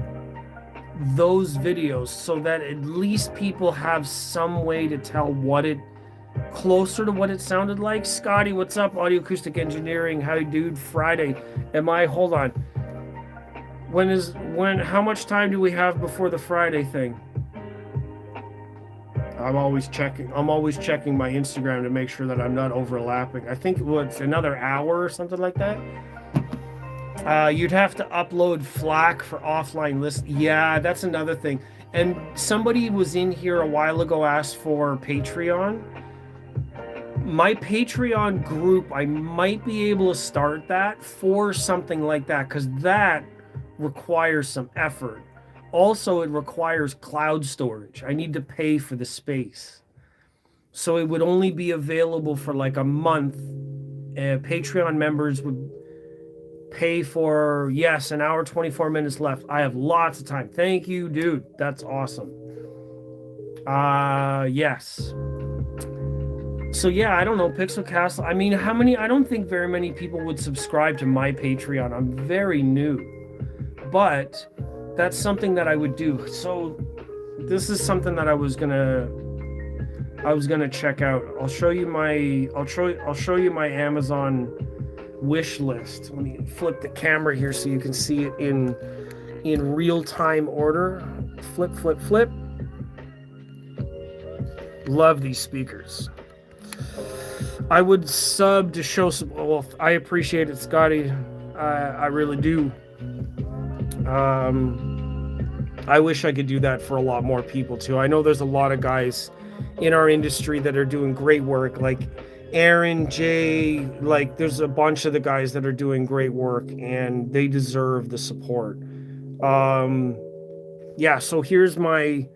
S1: those videos so that at least people have some way to tell what it, closer to what it sounded like. Scotty, what's up? Audio Acoustic Engineering. How you dude? Friday. Hold on. How much time do we have before the Friday thing? I'm always checking my Instagram to make sure that I'm not overlapping. I think it's another hour or something like that. You'd have to upload FLAC for offline list. Yeah, that's another thing. And somebody was in here a while ago, asked for Patreon. My Patreon group, I might be able to start that for something like that, because that requires some effort. Also, it requires cloud storage. I need to pay for the space. So it would only be available for like a month. Patreon members would pay for, yes, an hour, 24 minutes left. I have lots of time. Thank you, dude. That's awesome. Yes. So yeah, I don't know, Pixel Castle. I mean, I don't think very many people would subscribe to my Patreon. I'm very new. But that's something that I would do. So this is something that I was gonna check out. I'll show you my Amazon wish list. Let me flip the camera here so you can see it in real-time order. Flip, flip, flip. Love these speakers. I would sub to show some. Well, I appreciate it, Scotty. I really do. I wish I could do that for a lot more people too. I know there's a lot of guys in our industry that are doing great work, like Aaron, Jay, like there's a bunch of the guys that are doing great work and they deserve the support. Yeah, so here's my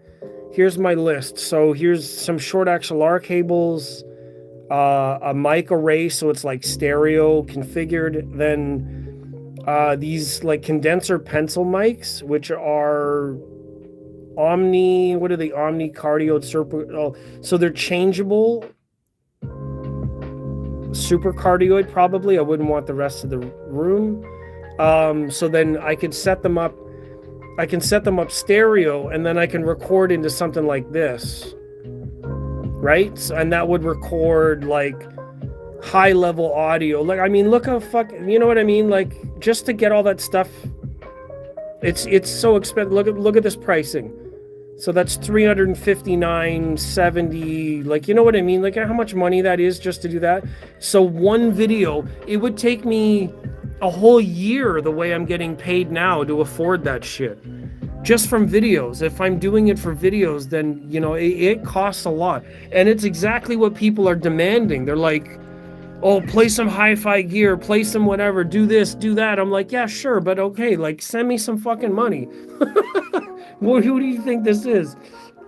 S1: list. So here's some short XLR cables, a mic array, so it's like stereo configured, then these like condenser pencil mics, which are Omni, what are they? Omni Cardioid Super. Oh, so they're changeable. Super Cardioid, probably. I wouldn't want the rest of the room. So then I could set them up. I can set them up stereo, and then I can record into something like this, right? And that would record like high level audio. Like, I mean, look how you know what I mean? Like, just to get all that stuff, it's so expensive. Look at this pricing. So that's 359.70. Like, you know what I mean? Like, how much money that is just to do that? So one video, it would take me a whole year the way I'm getting paid now to afford that shit. Just from videos. If I'm doing it for videos, then, you know, it costs a lot. And it's exactly what people are demanding. They're like, oh, play some hi-fi gear, play some whatever, do this, do that. I'm like, yeah, sure, but okay, like, send me some fucking money. Who do you think this is?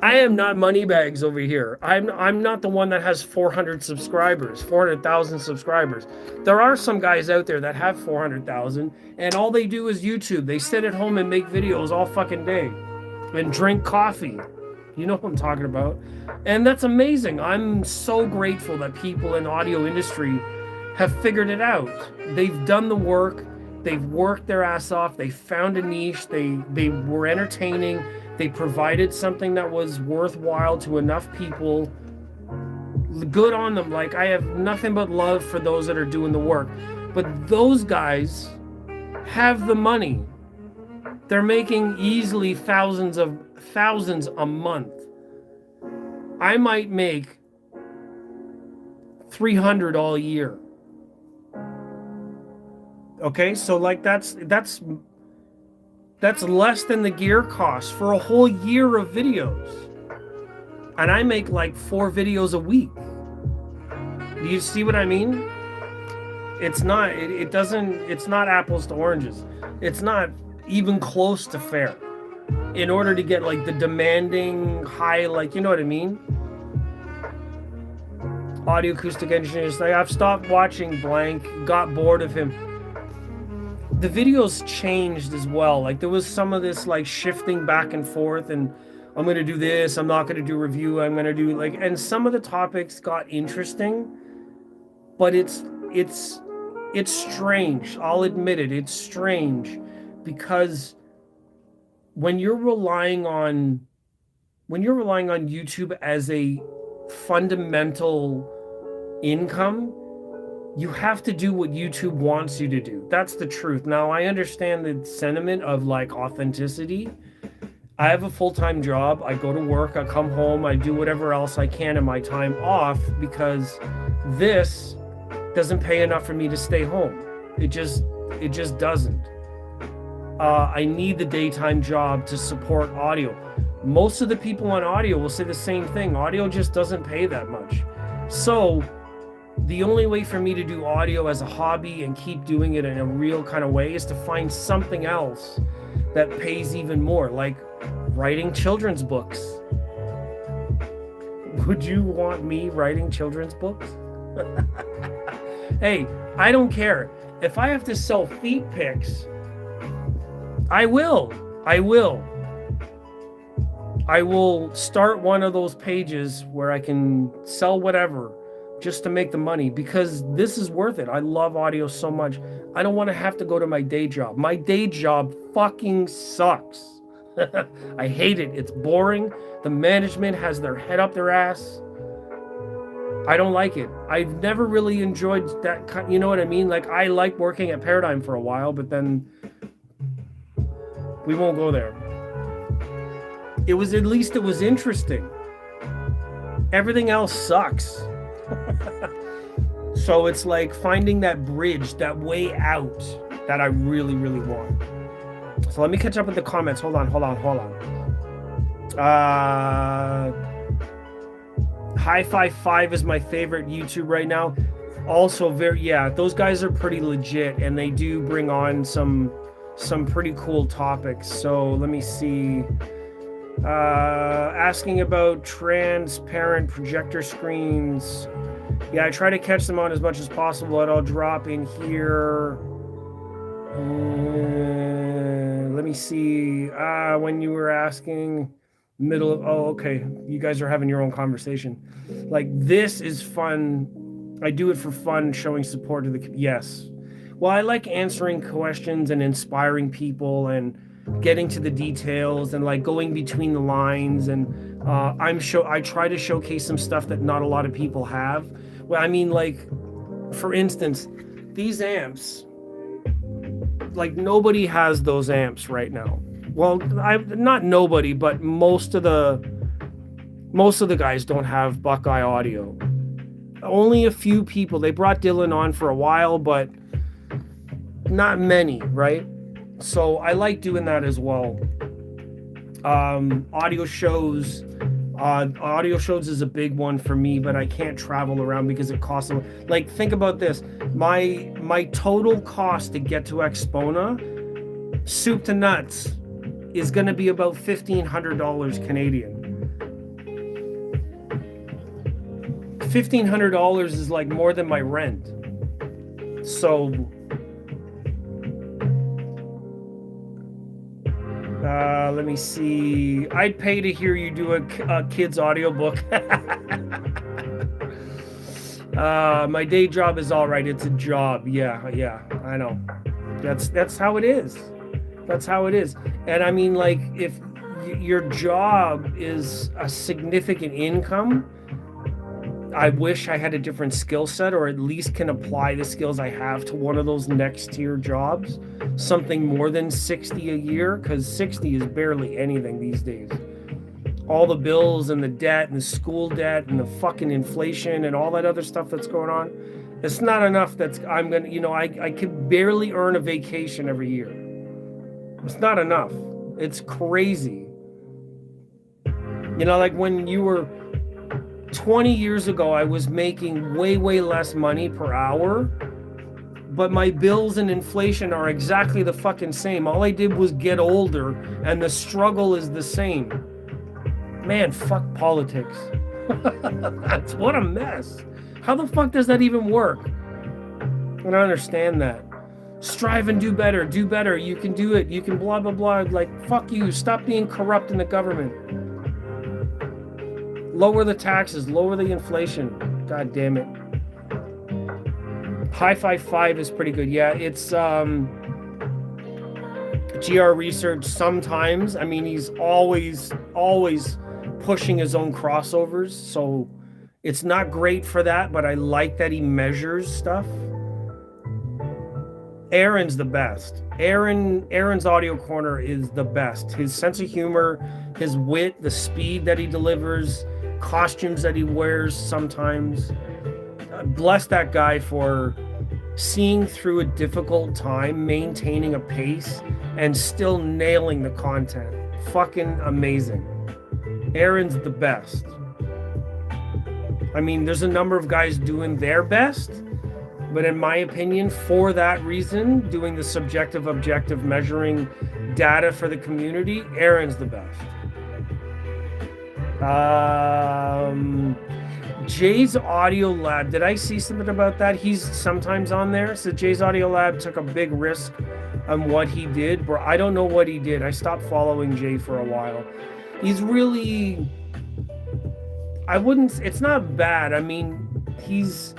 S1: I am not Moneybags over here. I'm not the one that has 400 subscribers, 400,000 subscribers. There are some guys out there that have 400,000, and all they do is YouTube. They sit at home and make videos all fucking day and drink coffee. You know what I'm talking about. And that's amazing. I'm so grateful that people in the audio industry have figured it out. They've done the work. They've worked their ass off. They found a niche. They were entertaining. They provided something that was worthwhile to enough people. Good on them. Like, I have nothing but love for those that are doing the work. But those guys have the money. They're making easily thousands a month. I might make 300 all year. Okay, so like that's less than the gear cost for a whole year of videos. And I make like 4 videos a week. Do you see what I mean? It's not it's not apples to oranges. It's not even close to fair. In order to get like the demanding high, like, you know what I mean? Audio acoustic engineers, like, I've stopped watching blank, got bored of him. The videos changed as well. Like, there was some of this like shifting back and forth, and I'm gonna do this, I'm not gonna do review, I'm gonna do like, and some of the topics got interesting, but it's strange. I'll admit it, it's strange, because when you're relying on YouTube as a fundamental income, you have to do what YouTube wants you to do. That's the truth. Now, I understand the sentiment of like authenticity. I have a full-time job. I go to work, I come home, I do whatever else I can in my time off, because this doesn't pay enough for me to stay home. It just doesn't. I need the daytime job to support audio. Most of the people on audio will say the same thing. Audio just doesn't pay that much. So the only way for me to do audio as a hobby and keep doing it in a real kind of way is to find something else that pays even more, like writing children's books. Would you want me writing children's books? Hey, I don't care. If I have to sell feet pics, I will start one of those pages where I can sell whatever just to make the money, because this is worth it. I love audio so much. I don't want to have to go to my day job. My day job fucking sucks. I hate it. It's boring. The management has their head up their ass. I don't like it. I've never really enjoyed that. You know what I mean? Like, I like working at Paradigm for a while, but then we won't go there. At least it was interesting. Everything else sucks. So it's like finding that bridge, that way out that I really, really want. So let me catch up with the comments. Hold on. Hi-Fi 5 is my favorite YouTube right now. Also those guys are pretty legit, and they do bring on some pretty cool topics. So let me see. Asking about transparent projector screens. Yeah, I try to catch them on as much as possible, and I'll drop in here. Let me see. When you were asking, okay, you guys are having your own conversation. Like, this is fun. I do it for fun, showing support to the, yes. Well, I like answering questions and inspiring people and getting to the details and like going between the lines, and I try to showcase some stuff that not a lot of people have. Well, I mean, like, for instance, these amps, like, nobody has those amps right now. Well, not nobody, but most of the guys don't have Buckeye audio. Only a few people. They brought Dylan on for a while, but not many, right? So I like doing that as well. Audio shows is a big one for me, but I can't travel around because it costs like, think about this. My total cost to get to Expona, soup to nuts, is going to be about $1,500 Canadian. $1,500 is like more than my rent. So let me see. I'd pay to hear you do a kid's audiobook. My day job is all right. It's a job. Yeah, I know. That's how it is. That's how it is. And I mean, like, if your job is a significant income, I wish I had a different skill set, or at least can apply the skills I have to one of those next tier jobs, something more than 60 a year, because 60 is barely anything these days. All the bills and the debt and the school debt and the fucking inflation and all that other stuff that's going on, it's not enough. I could barely earn a vacation every year. It's not enough. It's crazy. Like when you were 20 years ago, I was making way less money per hour, but my bills and inflation are exactly the fucking same. All I did was get older, and the struggle is the same. Man, fuck politics. That's what a mess. How the fuck does that even work? I don't understand that. Strive and do better. You can do it. You can blah, blah, blah. Like, fuck you. Stop being corrupt in the government. Lower the taxes, lower the inflation. God damn it. Hi-Fi 5 is pretty good. Yeah, it's GR Research sometimes. I mean, he's always pushing his own crossovers, so it's not great for that, but I like that he measures stuff. Aaron's the best. Aaron's Audio Corner is the best. His sense of humor, his wit, the speed that he delivers, costumes that he wears sometimes. Bless that guy for seeing through a difficult time, maintaining a pace, and still nailing the content. Fucking amazing. Aaron's the best. I mean, there's a number of guys doing their best, but in my opinion, for that reason, doing the subjective, objective, measuring data for the community, Aaron's the best. Jay's Audio Lab, did I see something about that? He's sometimes on there. So Jay's Audio Lab took a big risk on what he did, but I don't know what he did. I stopped following Jay for a while. He's really, it's not bad. I mean, he's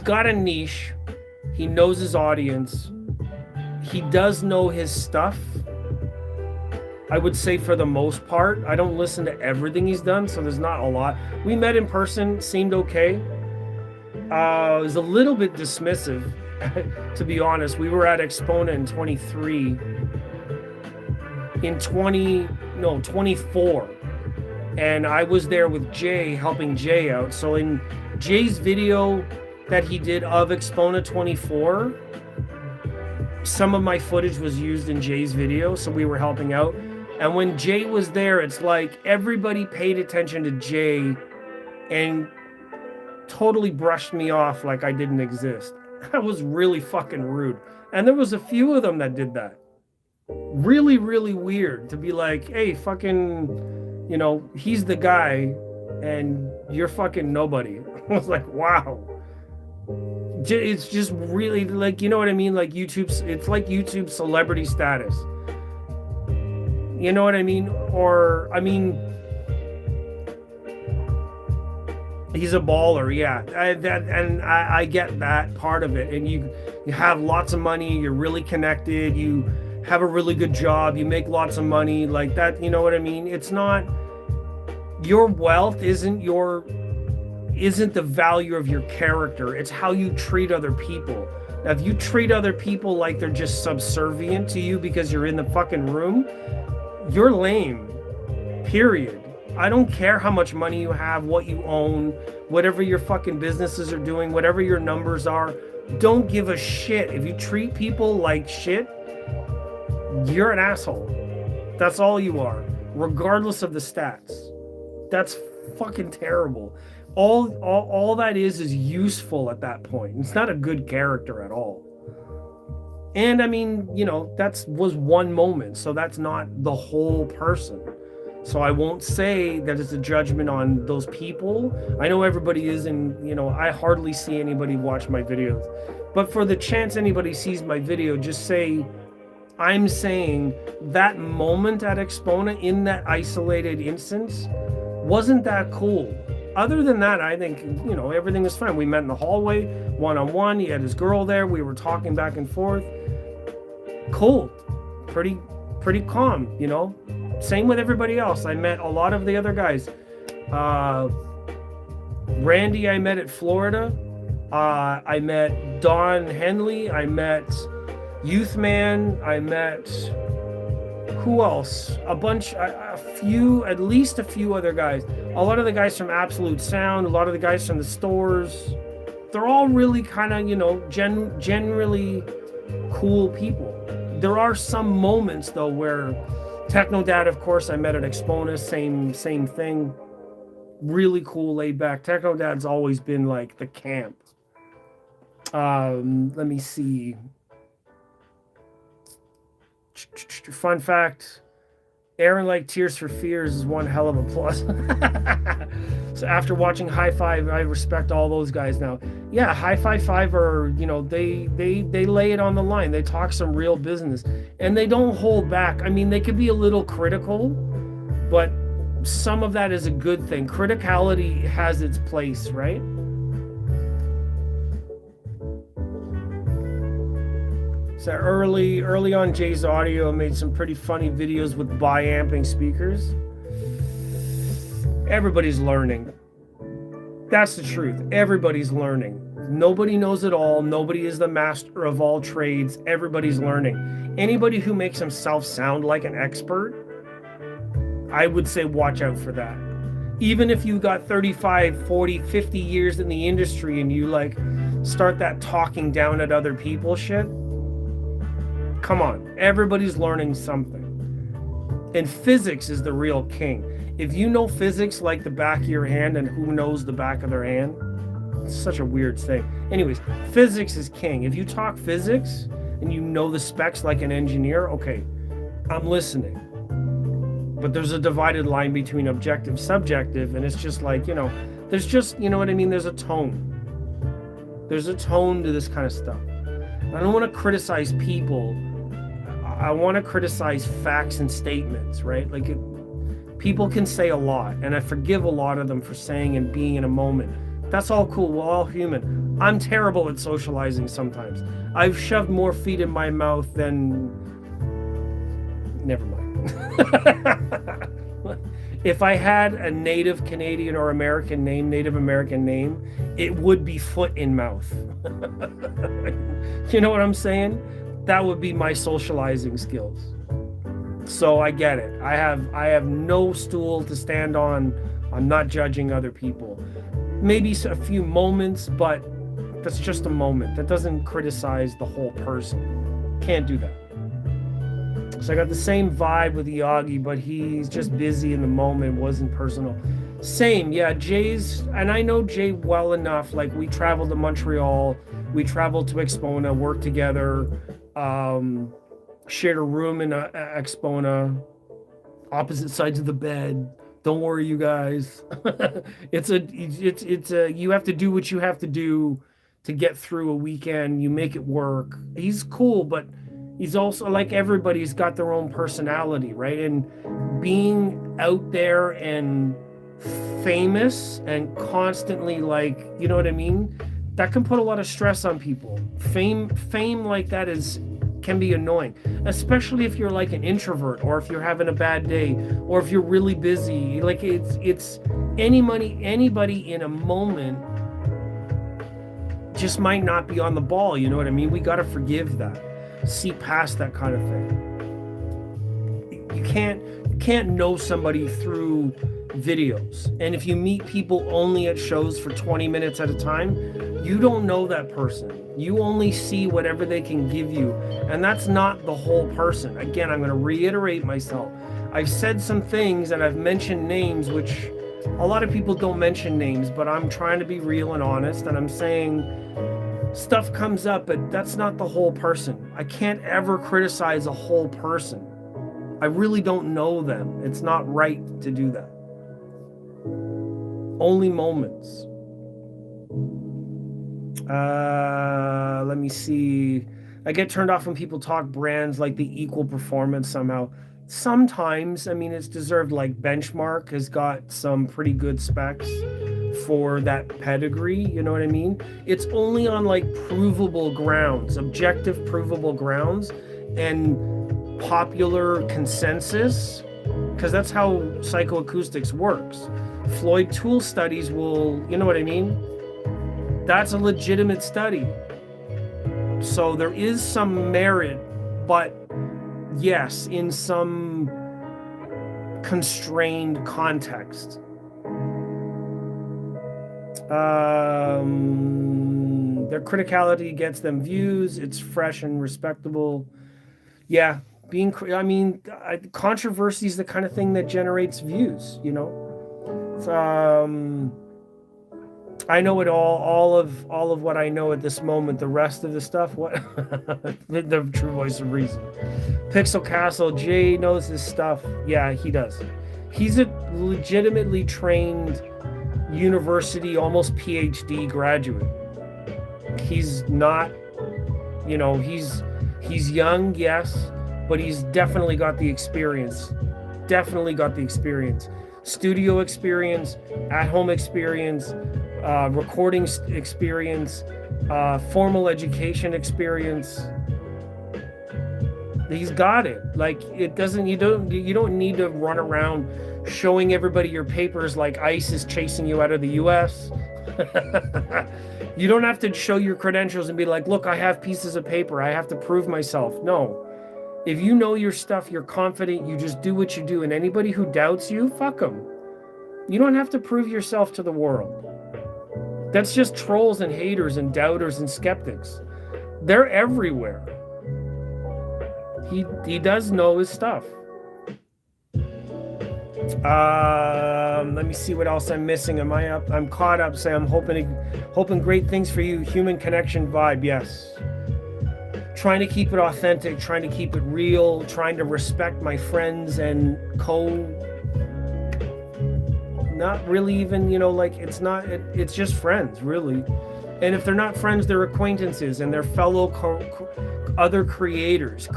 S1: got a niche. He knows his audience. He does know his stuff. I would say for the most part. I don't listen to everything he's done, so there's not a lot. We met in person, seemed okay. It was a little bit dismissive, to be honest. We were at Expona in 23. In 24. And I was there with Jay, helping Jay out. So in Jay's video that he did of Expona 24, some of my footage was used in Jay's video, so we were helping out. And when Jay was there, it's like everybody paid attention to Jay and totally brushed me off like I didn't exist. That was really fucking rude. And there was a few of them that did that. Really weird to be like, hey, fucking, he's the guy and you're fucking nobody. I was like, wow. It's just really like, you know what I mean? Like it's like YouTube celebrity status. You know what I mean? Or, I mean, he's a baller, yeah. I get that part of it. And you have lots of money, you're really connected, you have a really good job, you make lots of money, like that, you know what I mean? It's not, your wealth isn't the value of your character, it's how you treat other people. Now, if you treat other people like they're just subservient to you because you're in the fucking room, you're lame, period. I don't care how much money you have, what you own, whatever your fucking businesses are doing, whatever your numbers are. Don't give a shit. If you treat people like shit, you're an asshole. That's all you are, regardless of the stats. That's fucking terrible. All that is useful at that point. It's not a good character at all. And I mean, you know, was one moment, so that's not the whole person. So I won't say that it's a judgment on those people. I know everybody is, and you know, I hardly see anybody watch my videos. But for the chance anybody sees my video, just say, I'm saying that moment at Expona in that isolated instance wasn't that cool. Other than that, I think, you know, everything was fine. We met in the hallway, one-on-one. He had his girl there. We were talking back and forth. Cool. Pretty calm, you know. Same with everybody else. I met a lot of the other guys. Randy, I met at Florida. I met Don Henley. I met Youthman. I met... who else? At least a few other guys. A lot of the guys from Absolute Sound, a lot of the guys from the stores. They're all really kind of, you know, generally cool people. There are some moments, though, where Techno Dad, of course, I met at Expona, same thing. Really cool, laid back. Techno Dad's always been like the camp. Let me see. Fun fact, Aaron liked Tears for Fears is one hell of a plus. So after watching High Five, I respect all those guys now. Yeah, High Five are, you know, they lay it on the line. They talk some real business and they don't hold back. I mean, they could be a little critical, but some of that is a good thing. Criticality has its place, right? So early on Jay's Audio made some pretty funny videos with bi-amping speakers. Everybody's learning. That's the truth. Everybody's learning. Nobody knows it all. Nobody is the master of all trades. Everybody's learning. Anybody who makes himself sound like an expert, I would say watch out for that. Even if you got 35, 40, 50 years in the industry and you like start that talking down at other people shit, come on, everybody's learning something. And physics is the real king. If you know physics like the back of your hand, and who knows the back of their hand? It's such a weird thing. Anyways, physics is king. If you talk physics and you know the specs like an engineer, okay, I'm listening. But there's a divided line between objective, subjective, and it's just like, you know, there's just, you know what I mean? There's a tone. There's a tone to this kind of stuff. I don't want to criticize people. I want to criticize facts and statements, right? Like, people can say a lot, and I forgive a lot of them for saying and being in a moment. That's all cool. We're all human. I'm terrible at socializing sometimes. I've shoved more feet in my mouth than... Never mind. If I had a native Canadian or American name, Native American name, it would be foot in mouth. You know what I'm saying? That would be my socializing skills. So I get it. I have no stool to stand on. I'm not judging other people. Maybe a few moments, but that's just a moment. That doesn't criticize the whole person. Can't do that. So I got the same vibe with Yagi, but he's just busy in the moment, wasn't personal. Same, yeah, Jay's, and I know Jay well enough. Like, we traveled to Montreal, we traveled to Expona, worked together, shared a room in Expona, opposite sides of the bed. Don't worry, you guys. It's a you have to do what you have to do to get through a weekend. You make it work. He's cool, but he's also, like everybody, he's got their own personality, right? And being out there and famous and constantly, like, you know what I mean? That can put a lot of stress on people. Fame like that can be annoying, especially if you're like an introvert, or if you're having a bad day, or if you're really busy. Like, it's anybody in a moment just might not be on the ball. You know what I mean? We got to forgive that, see past that kind of thing. You can't know somebody through videos. And if you meet people only at shows for 20 minutes at a time, you don't know that person. You only see whatever they can give you. And that's not the whole person. Again, I'm going to reiterate myself. I've said some things and I've mentioned names, which a lot of people don't mention names, but I'm trying to be real and honest. And I'm saying stuff comes up, but that's not the whole person. I can't ever criticize a whole person. I really don't know them. It's not right to do that. Only moments. Let me see. I get turned off when people talk brands like the equal performance somehow. Sometimes, I mean, it's deserved. Like Benchmark has got some pretty good specs for that pedigree. You know what I mean? It's only on like provable grounds, objective provable grounds, and popular consensus, because that's how psychoacoustics works. Floyd Toole studies will, you know what I mean? That's a legitimate study. So there is some merit, but yes, in some constrained context. Their criticality gets them views. It's fresh and respectable. Yeah, controversy is the kind of thing that generates views, you know. I know it all of what I know at this moment. The rest of the stuff, what the true voice of reason. Pixel Castle, Jay knows his stuff. Yeah, he does. He's a legitimately trained university, almost PhD graduate. He's not, you know, he's young, yes, but he's definitely got the experience. Studio experience, at-home experience, recording experience, formal education experience. He's got it. Like, it doesn't, you don't need to run around showing everybody your papers like ICE is chasing you out of the US. You don't have to show your credentials and be like, look, I have pieces of paper, I have to prove myself. No. If you know your stuff, you're confident, you just do what you do. And anybody who doubts you, fuck them. You don't have to prove yourself to the world. That's just trolls and haters and doubters and skeptics. They're everywhere. He does know his stuff. Let me see what else I'm missing. Am I up? I'm caught up. Say I'm hoping great things for you. Human connection vibe. Yes. Trying to keep it authentic, trying to keep it real, trying to respect my friends and not really even, you know, like it's just friends, really. And if they're not friends, they're acquaintances and they're fellow other creators,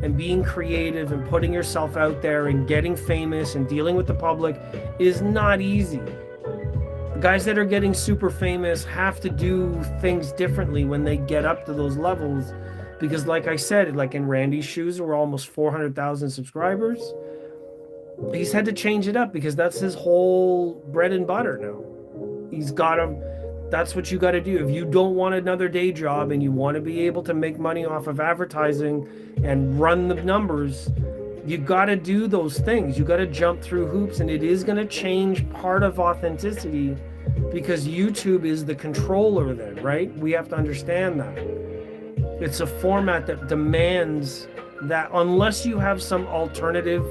S1: and being creative and putting yourself out there and getting famous and dealing with the public is not easy. Guys that are getting super famous have to do things differently when they get up to those levels, because like I said, like in Randy's shoes, we're almost 400,000 subscribers. He's had to change it up because that's his whole bread and butter now. That's what you got to do. If you don't want another day job and you want to be able to make money off of advertising and run the numbers, you got to do those things. You got to jump through hoops, and it is going to change part of authenticity because YouTube is the controller then, right? We have to understand that. It's a format that demands that unless you have some alternative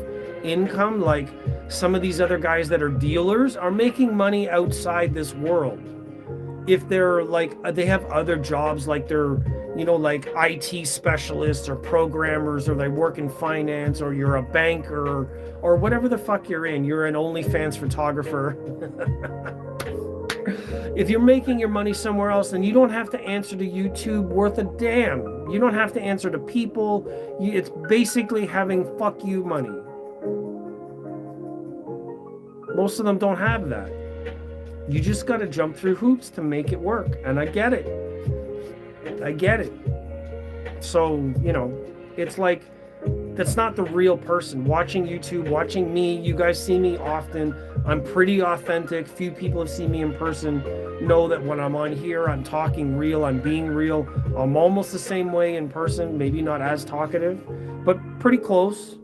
S1: income, like some of these other guys that are dealers are making money outside this world. If they're like, they have other jobs, like they're, you know, like IT specialists or programmers, or they work in finance, or you're a banker, or whatever the fuck you're in. You're an OnlyFans photographer. If you're making your money somewhere else, then you don't have to answer to YouTube worth a damn. You don't have to answer to people. It's basically having fuck you money. Most of them don't have that. You just got to jump through hoops to make it work. And I get it. So, you know, it's like, that's not the real person. Watching YouTube, watching me, you guys see me often. I'm pretty authentic. Few people have seen me in person know that when I'm on here, I'm talking real, I'm being real. I'm almost the same way in person, maybe not as talkative, but pretty close.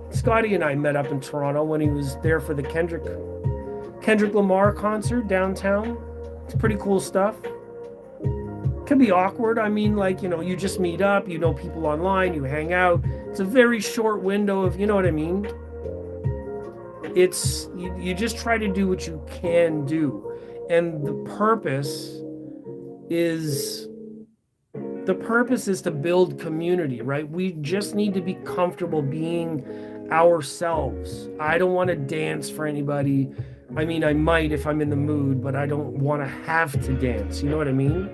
S1: Scotty and I met up in Toronto when he was there for the Kendrick Lamar concert downtown. It's pretty cool stuff. Can be awkward. I mean, like, you know, you just meet up, you know people online, you hang out. It's a very short window of, you know what I mean? It's, you just try to do what you can do. And the purpose is to build community, right? We just need to be comfortable being ourselves. I don't want to dance for anybody. I mean, I might if I'm in the mood, but I don't want to have to dance. You know what I mean?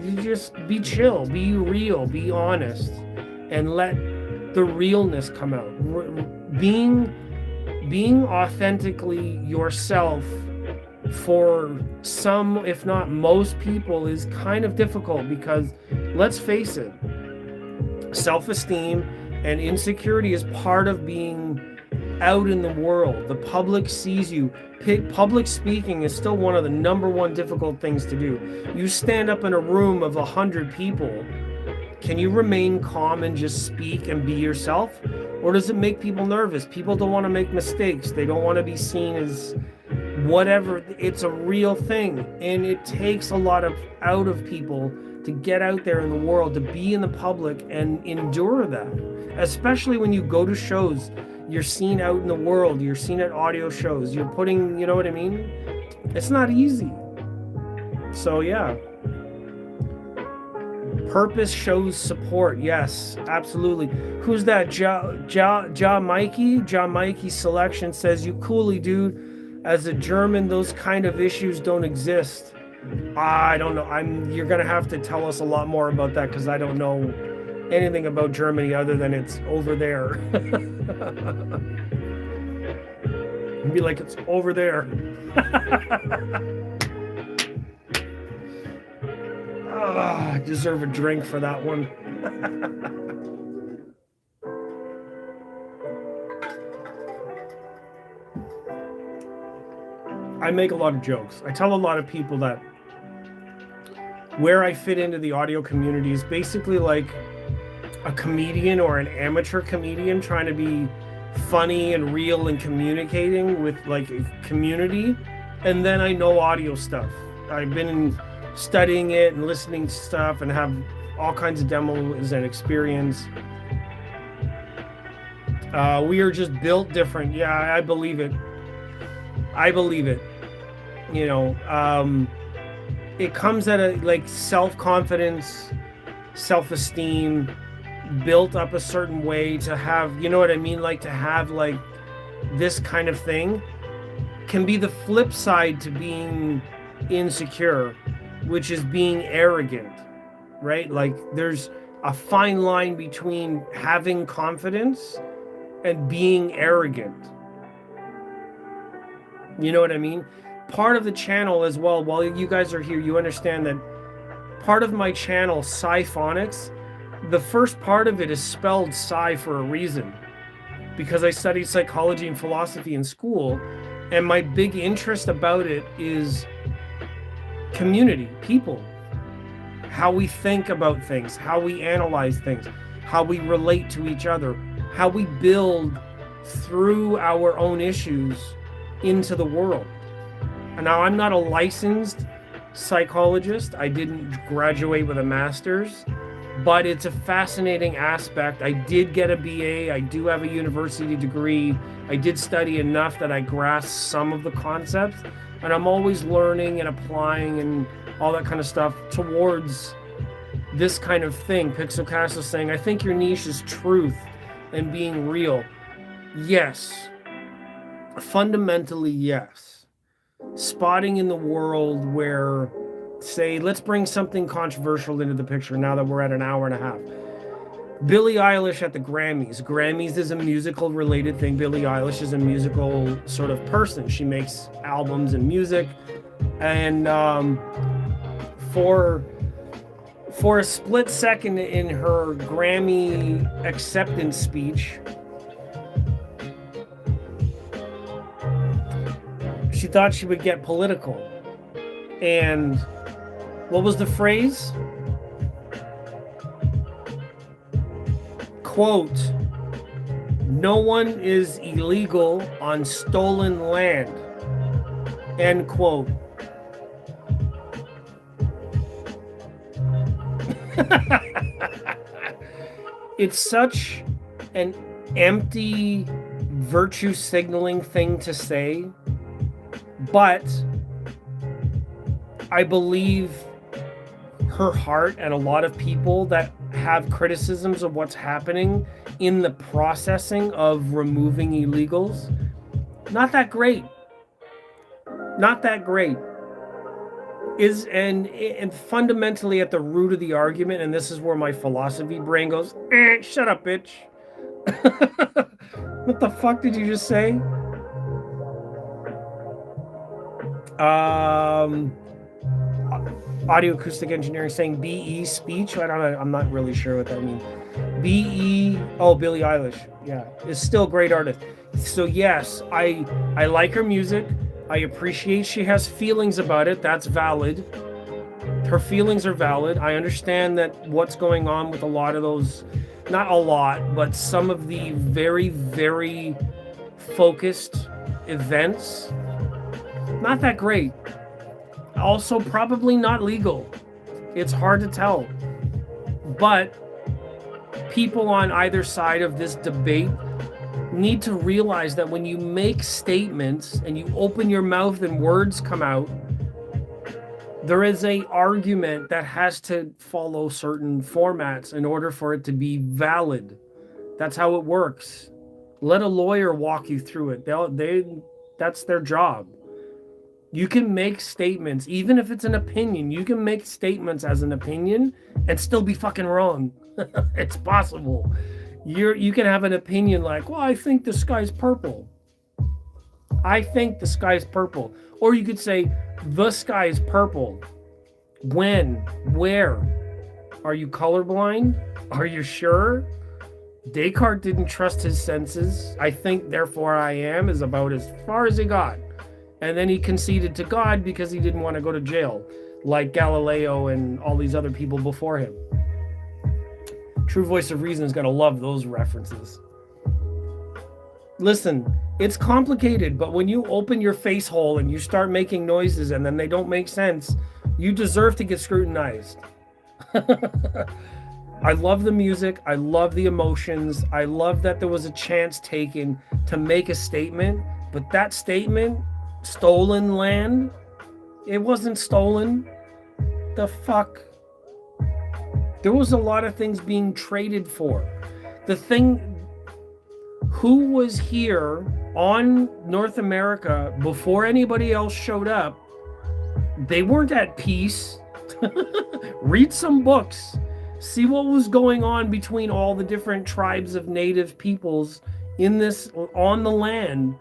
S1: You just be chill, be real, be honest, and let the realness come out. Being authentically yourself for some, if not most people, is kind of difficult because, let's face it, self-esteem and insecurity is part of being out in the world. The public sees you. Public speaking is still one of the number one difficult things to do. You stand up in a room of 100 people. Can you remain calm and just speak and be yourself? Or does it make people nervous? People don't want to make mistakes. They don't want to be seen as whatever. It's a real thing. And it takes a lot out of people to get out there in the world, to be in the public and endure that. Especially when you go to shows, you're seen out in the world, you're seen at audio shows, you're putting, you know what I mean? It's not easy. So yeah. Purpose shows support. Yes, absolutely. Who's that? Ja Mikey? Ja Mikey selection says, you coolly, dude. As a German, those kind of issues don't exist. I don't know. You're gonna have to tell us a lot more about that because I don't know anything about Germany other than it's over there. Be like, it's over there. I deserve a drink for that one. I make a lot of jokes. I tell a lot of people that where I fit into the audio community is basically like a comedian or an amateur comedian trying to be funny and real and communicating with like a community. And then I know audio stuff. I've been studying it and listening to stuff and have all kinds of demos and experience. We are just built different. Yeah, I believe it. You know, it comes at a like self-confidence, self-esteem, built up a certain way to have, you know what I mean? Like to have like this kind of thing can be the flip side to being insecure, which is being arrogant, right? Like there's a fine line between having confidence and being arrogant. You know what I mean? Part of the channel as well, while you guys are here, you understand that part of my channel, Sci-Phonics, the first part of it is spelled Sci for a reason, because I studied psychology and philosophy in school, and my big interest about it is community, people, how we think about things, how we analyze things, how we relate to each other, how we build through our own issues into the world. And now I'm not a licensed psychologist. I didn't graduate with a master's, but it's a fascinating aspect. I did get a BA. I do have a university degree. I did study enough that I grasp some of the concepts, and I'm always learning and applying and all that kind of stuff towards this kind of thing. Pixelcast is saying, I think your niche is truth and being real. Yes. Fundamentally, yes. Spotting in the world where, say, let's bring something controversial into the picture now that we're at an hour and a half. Billie Eilish at the Grammys. Grammys is a musical related thing. Billie Eilish is a musical sort of person. She makes albums and music. And for a split second in her Grammy acceptance speech, she thought she would get political. And what was the phrase? Quote, "No one is illegal on stolen land." End quote. It's such an empty virtue signaling thing to say, but I believe her heart and a lot of people that have criticisms of what's happening in the processing of removing illegals, not that great. Not that great. And fundamentally at the root of the argument, and this is where my philosophy brain goes, shut up, bitch. What the fuck did you just say? Audio acoustic engineering saying BE speech. I don't know. I'm not really sure what that means. BE. Oh, Billie Eilish. Yeah, is still a great artist. So yes, I like her music. I appreciate she has feelings about it. That's valid. Her feelings are valid. I understand that what's going on with a lot of those, not a lot, but some of the very, very focused events, not that great. Also, probably not legal. It's hard to tell. But people on either side of this debate need to realize that when you make statements and you open your mouth and words come out, there is an argument that has to follow certain formats in order for it to be valid. That's how it works. Let a lawyer walk you through it. That's their job. You can make statements, even if it's an opinion, you can make statements as an opinion and still be fucking wrong. It's possible. You can have an opinion like, well, I think the sky's purple. I think the sky's purple. Or you could say, the sky is purple. When? Where? Are you colorblind? Are you sure? Descartes didn't trust his senses. I think, therefore I am is about as far as he got. And then he conceded to God because he didn't want to go to jail, like Galileo and all these other people before him. True Voice of Reason is going to love those references. Listen, it's complicated, but when you open your face hole and you start making noises and then they don't make sense, you deserve to get scrutinized. I love the music. I love the emotions. I love that there was a chance taken to make a statement, but that statement, stolen land, it wasn't stolen. The fuck? There was a lot of things being traded for. The thing, who was here on North America before anybody else showed up, they weren't at peace. Read some books. See what was going on between all the different tribes of native peoples in this, on the land.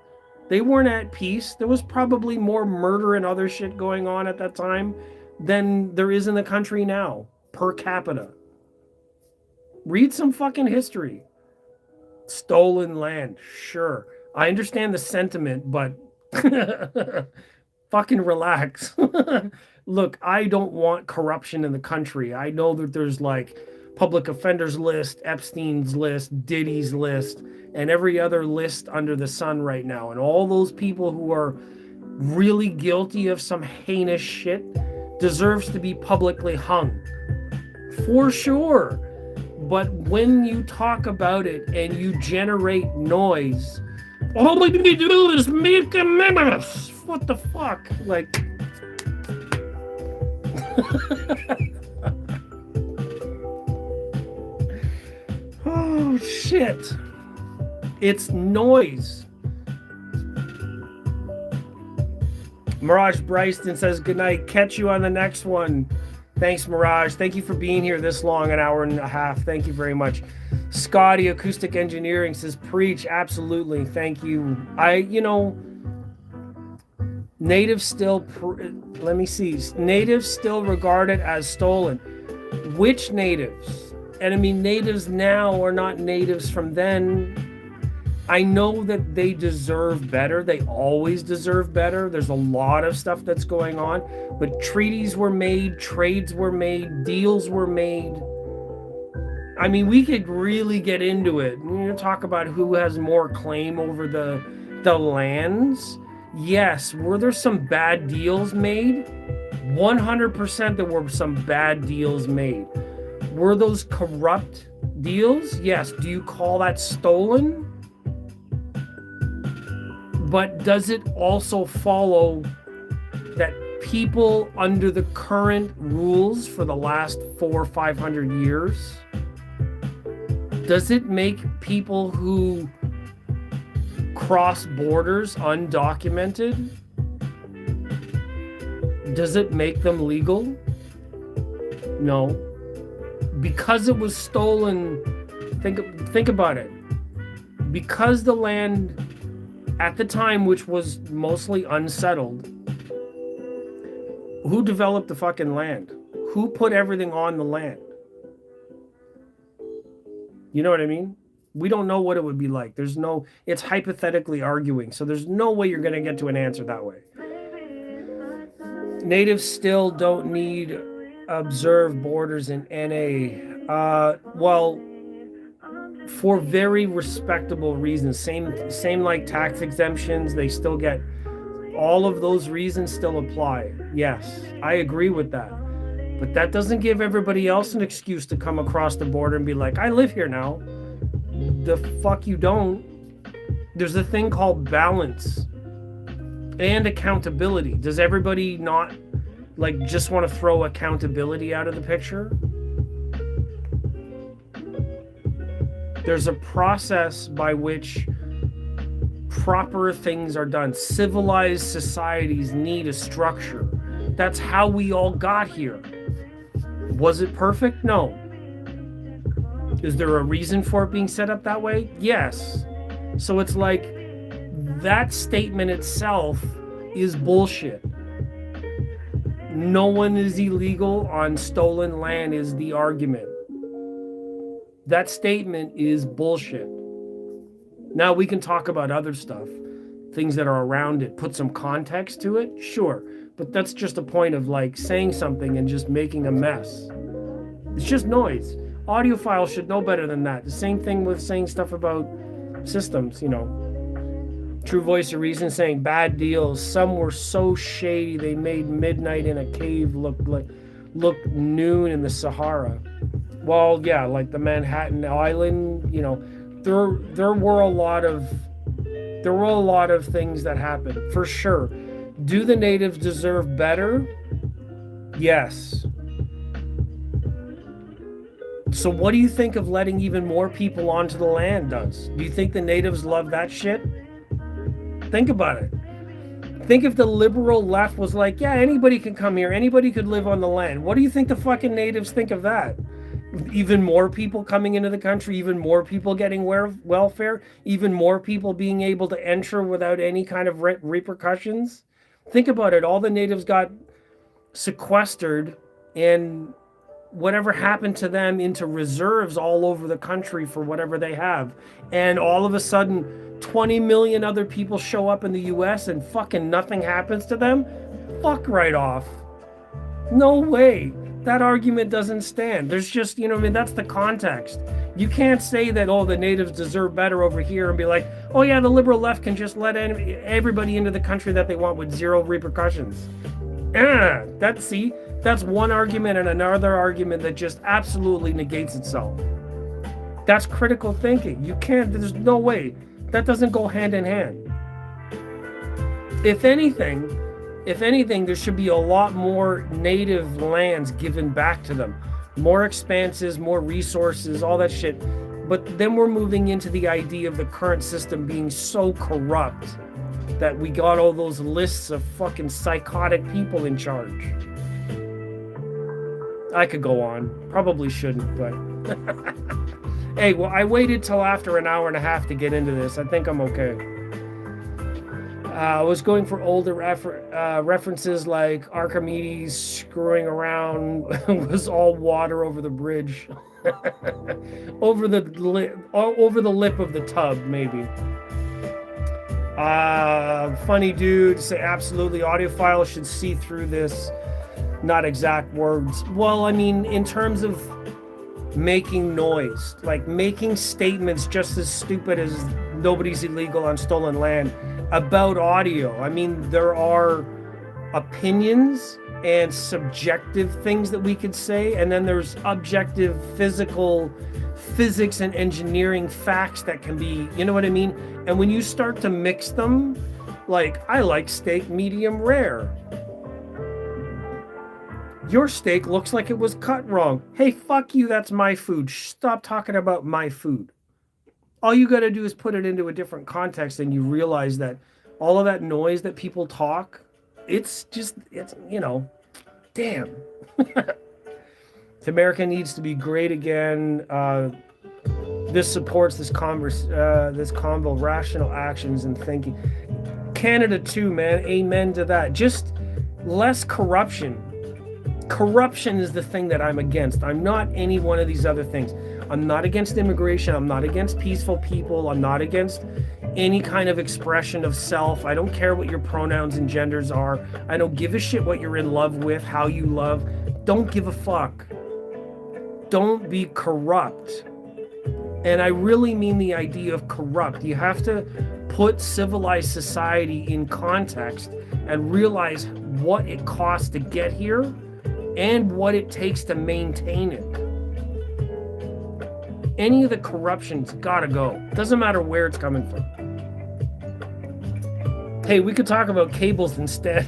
S1: They weren't at peace. There was probably more murder and other shit going on at that time than there is in the country now, per capita. Read some fucking history. Stolen land, sure. I understand the sentiment, but fucking relax. Look, I don't want corruption in the country. I know that there's like public offenders list, Epstein's list, Diddy's list, and every other list under the sun right now. And all those people who are really guilty of some heinous shit deserves to be publicly hung. For sure. But when you talk about it and you generate noise, all we need to do is make amendments. What the fuck? Like... Oh, shit. It's noise. Mirage Bryston says, good night. Catch you on the next one. Thanks, Mirage. Thank you for being here this long, an hour and a half. Thank you very much. Scotty, Acoustic Engineering says, preach. Absolutely. Thank you. Natives still, let me see. Natives still regarded as stolen. Which natives? And I mean, natives now are not natives from then. I know that they deserve better. They always deserve better. There's a lot of stuff that's going on, but treaties were made, trades were made, deals were made. I mean, we could really get into it. Talk about who has more claim over the lands. Yes, were there some bad deals made? 100% there were some bad deals made. Were those corrupt deals? Yes. Do you call that stolen? But does it also follow that people under the current rules for the last 400 or 500 years, does it make people who cross borders undocumented, does it make them legal? No. Because it was stolen, think about it. Because the land at the time, which was mostly unsettled, who developed the fucking land? Who put everything on the land? You know what I mean? We don't know what it would be like. It's hypothetically arguing, so there's no way you're going to get to an answer that way. Natives still don't need observed borders in NA. Well, for very respectable reasons. Same like tax exemptions, they still get, all of those reasons still apply. Yes, I agree with that. But that doesn't give everybody else an excuse to come across the border and be like, I live here now. The fuck you don't. There's a thing called balance and accountability. Does everybody not just want to throw accountability out of the picture? There's a process by which proper things are done. Civilized societies need a structure. That's how we all got here. Was it perfect? No. Is there a reason for it being set up that way? Yes. So it's like that statement itself is bullshit. No one is illegal on stolen land is the argument. That statement is bullshit. Now we can talk about other stuff, things that are around it, put some context to it, sure. But that's just a point of saying something and just making a mess. It's just noise. Audiophiles should know better than that. The same thing with saying stuff about systems, True Voice of Reason saying bad deals. Some were so shady they made midnight in a cave look noon in the Sahara. Well, yeah, like the Manhattan Island, there were a lot of things that happened, for sure. Do the natives deserve better? Yes. So what do you think of letting even more people onto the land does? Do you think the natives love that shit? Think about it. Think if the liberal left was like, yeah, anybody can come here, anybody could live on the land. What do you think the fucking natives think of that? Even more people coming into the country, even more people getting welfare, even more people being able to enter without any kind of repercussions. Think about it. All the natives got sequestered and whatever happened to them into reserves all over the country for whatever they have. And all of a sudden, 20 million other people show up in the US and fucking nothing happens to them. Fuck right off. No way. That argument doesn't stand. There's just, that's the context. You can't say that, the natives deserve better over here and be like, oh yeah, the liberal left can just let everybody into the country that they want with zero repercussions. That's one argument and another argument that just absolutely negates itself. That's critical thinking. You can't, there's no way. That doesn't go hand in hand. If anything, there should be a lot more native lands given back to them. More expanses, more resources, all that shit. But then we're moving into the idea of the current system being so corrupt that we got all those lists of fucking psychotic people in charge. I could go on. Probably shouldn't, but... Hey, well, I waited till after an hour and a half to get into this. I think I'm okay. I was going for older references like Archimedes screwing around was all water over the bridge. over the lip of the tub, maybe. Funny dude, say absolutely. Audiophile should see through this. Not exact words. Well, I mean, in terms of making noise, like making statements just as stupid as nobody's illegal on stolen land about audio. I mean, there are opinions and subjective things that we could say, and then there's objective physics and engineering facts that can be, you know what I mean? And when you start to mix them, like, I like steak medium rare. Your steak looks like it was cut wrong. Hey, fuck you, that's my food. Stop talking about my food. All you got to do is put it into a different context, and you realize that all of that noise that people talk, it's you know, damn. America needs to be great again. This supports this convo, rational actions and thinking. Canada too, man. Amen to that. Just less corruption. Corruption is the thing that I'm against. I'm not any one of these other things. I'm not against immigration. I'm not against peaceful people. I'm not against any kind of expression of self. I don't care what your pronouns and genders are. I don't give a shit what you're in love with, how you love. Don't give a fuck. Don't be corrupt. And I really mean the idea of corrupt. You have to put civilized society in context and realize what it costs to get here and what it takes to maintain it. Any of the corruption's gotta go. Doesn't matter where it's coming from. Hey, we could talk about cables instead.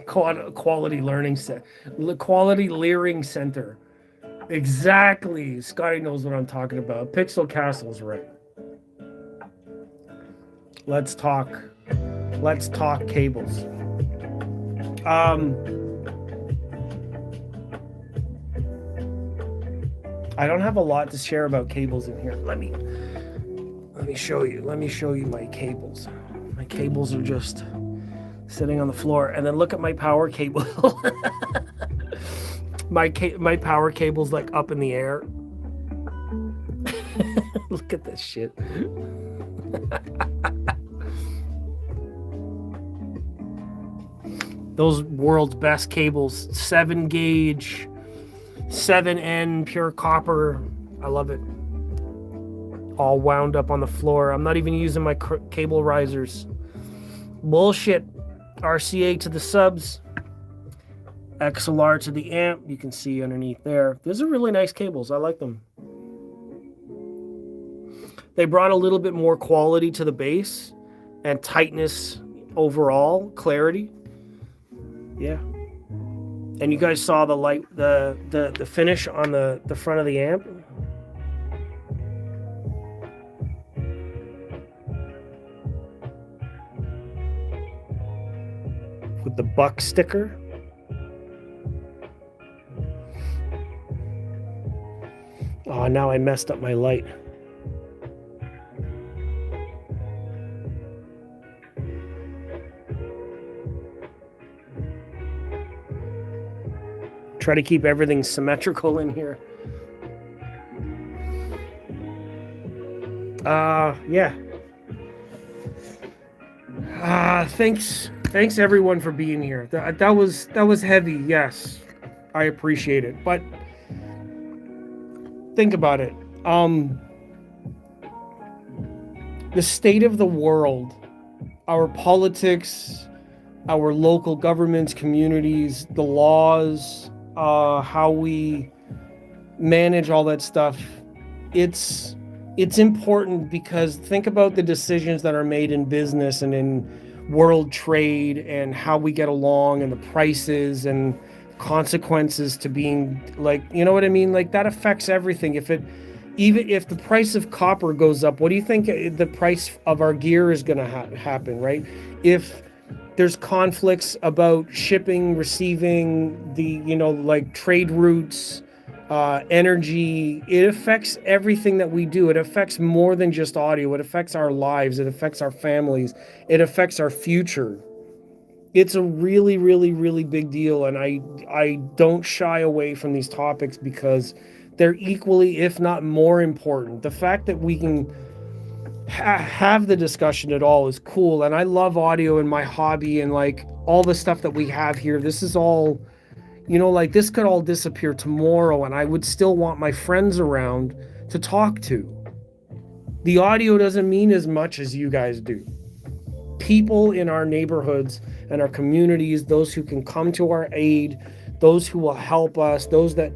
S1: Quality learning center. Quality Leering Center. Exactly. Scotty knows what I'm talking about. Pixel Castle's right. Let's talk cables. I don't have a lot to share about cables in here. Let me show you. Let me show you my cables. My cables are just sitting on the floor, and then look at my power cable. my power cable's like up in the air. Look at this shit. Those world's best cables, 7 gauge, 7N pure copper. I love it. All wound up on the floor. I'm not even using my cable risers. Bullshit. RCA to the subs. XLR to the amp. You can see underneath there. These are really nice cables. I like them. They brought a little bit more quality to the bass and tightness overall, clarity. Yeah. And you guys saw the light, the finish on the front of the amp. With the buck sticker. Oh, now I messed up my light. Try to keep everything symmetrical in here. Yeah. Thanks everyone for being here. That was heavy, yes. I appreciate it. But think about it. The state of the world, our politics, our local governments, communities, the laws, how we manage all that stuff, it's important, because think about the decisions that are made in business and in world trade and how we get along and the prices and consequences to being, like, you know what I mean? Like, that affects everything. Even if the price of copper goes up, what do you think the price of our gear is going to happen, right? If there's conflicts about shipping, receiving, the, like trade routes, energy, it affects everything that we do. It affects more than just audio. It affects our lives. It affects our families. It affects our future. It's a really, really, really big deal, and I don't shy away from these topics because they're equally, if not more important. The fact that we can have the discussion at all is cool, and I love audio in my hobby, and like all the stuff that we have here. This is all, you know, like this could all disappear tomorrow, and I would still want my friends around to talk to. The audio doesn't mean as much as you guys do. People in our neighborhoods and our communities, those who can come to our aid, those who will help us, those that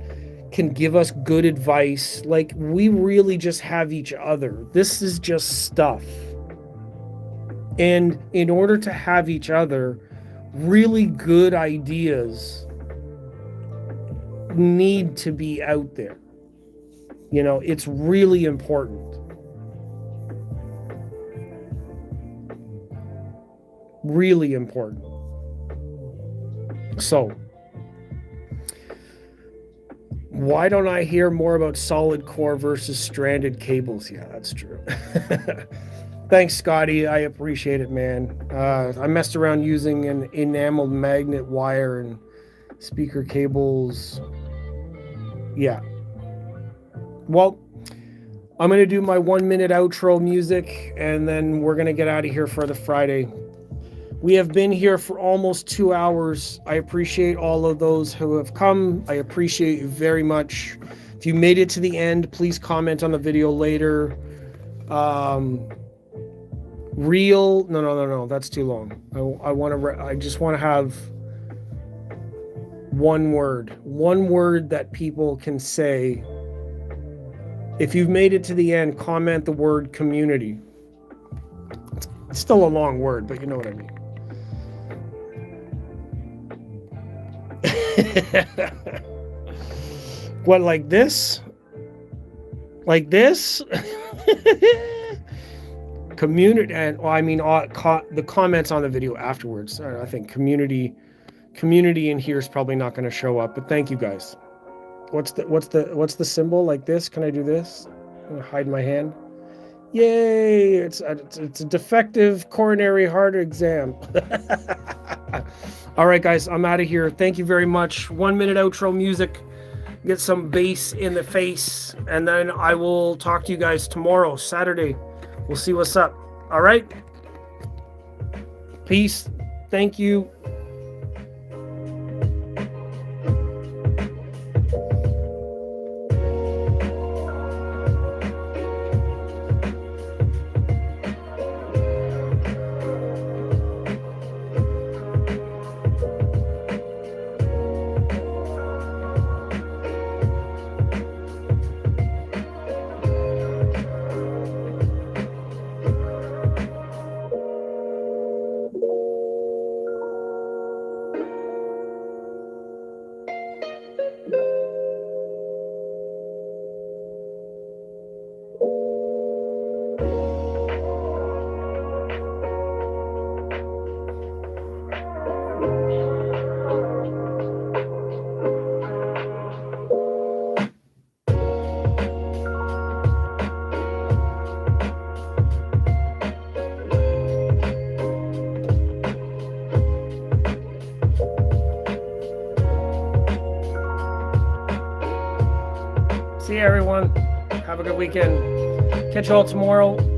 S1: can give us good advice. Like, we really just have each other. This is just stuff. And in order to have each other, really good ideas need to be out there. You know, it's really important. Really important. So, why don't I hear more about solid core versus stranded cables? Yeah, that's true. Thanks, Scotty. I appreciate it, man. I messed around using an enameled magnet wire and speaker cables. Yeah. Well, I'm going to do my 1-minute outro music, and then we're going to get out of here for the Friday. We have been here for almost 2 hours. I appreciate all of those who have come. I appreciate you very much. If you made it to the end, please comment on the video later. No, that's too long. I just want to have one word that people can say. If you've made it to the end, comment the word community. It's still a long word, but you know what I mean. What, like this? Like this? Community, and well, I mean, the comments on the video afterwards. I think community in here is probably not going to show up. But thank you guys. What's the symbol? Like this? Can I do this? I'm gonna hide my hand. Yay! It's a defective coronary heart exam. All right, guys, I'm out of here. Thank you very much. 1-minute outro music. Get some bass in the face, and then I will talk to you guys tomorrow, Saturday. We'll see what's up. All right? Peace. Thank you. See you, everyone. Have a good weekend. Catch you all tomorrow.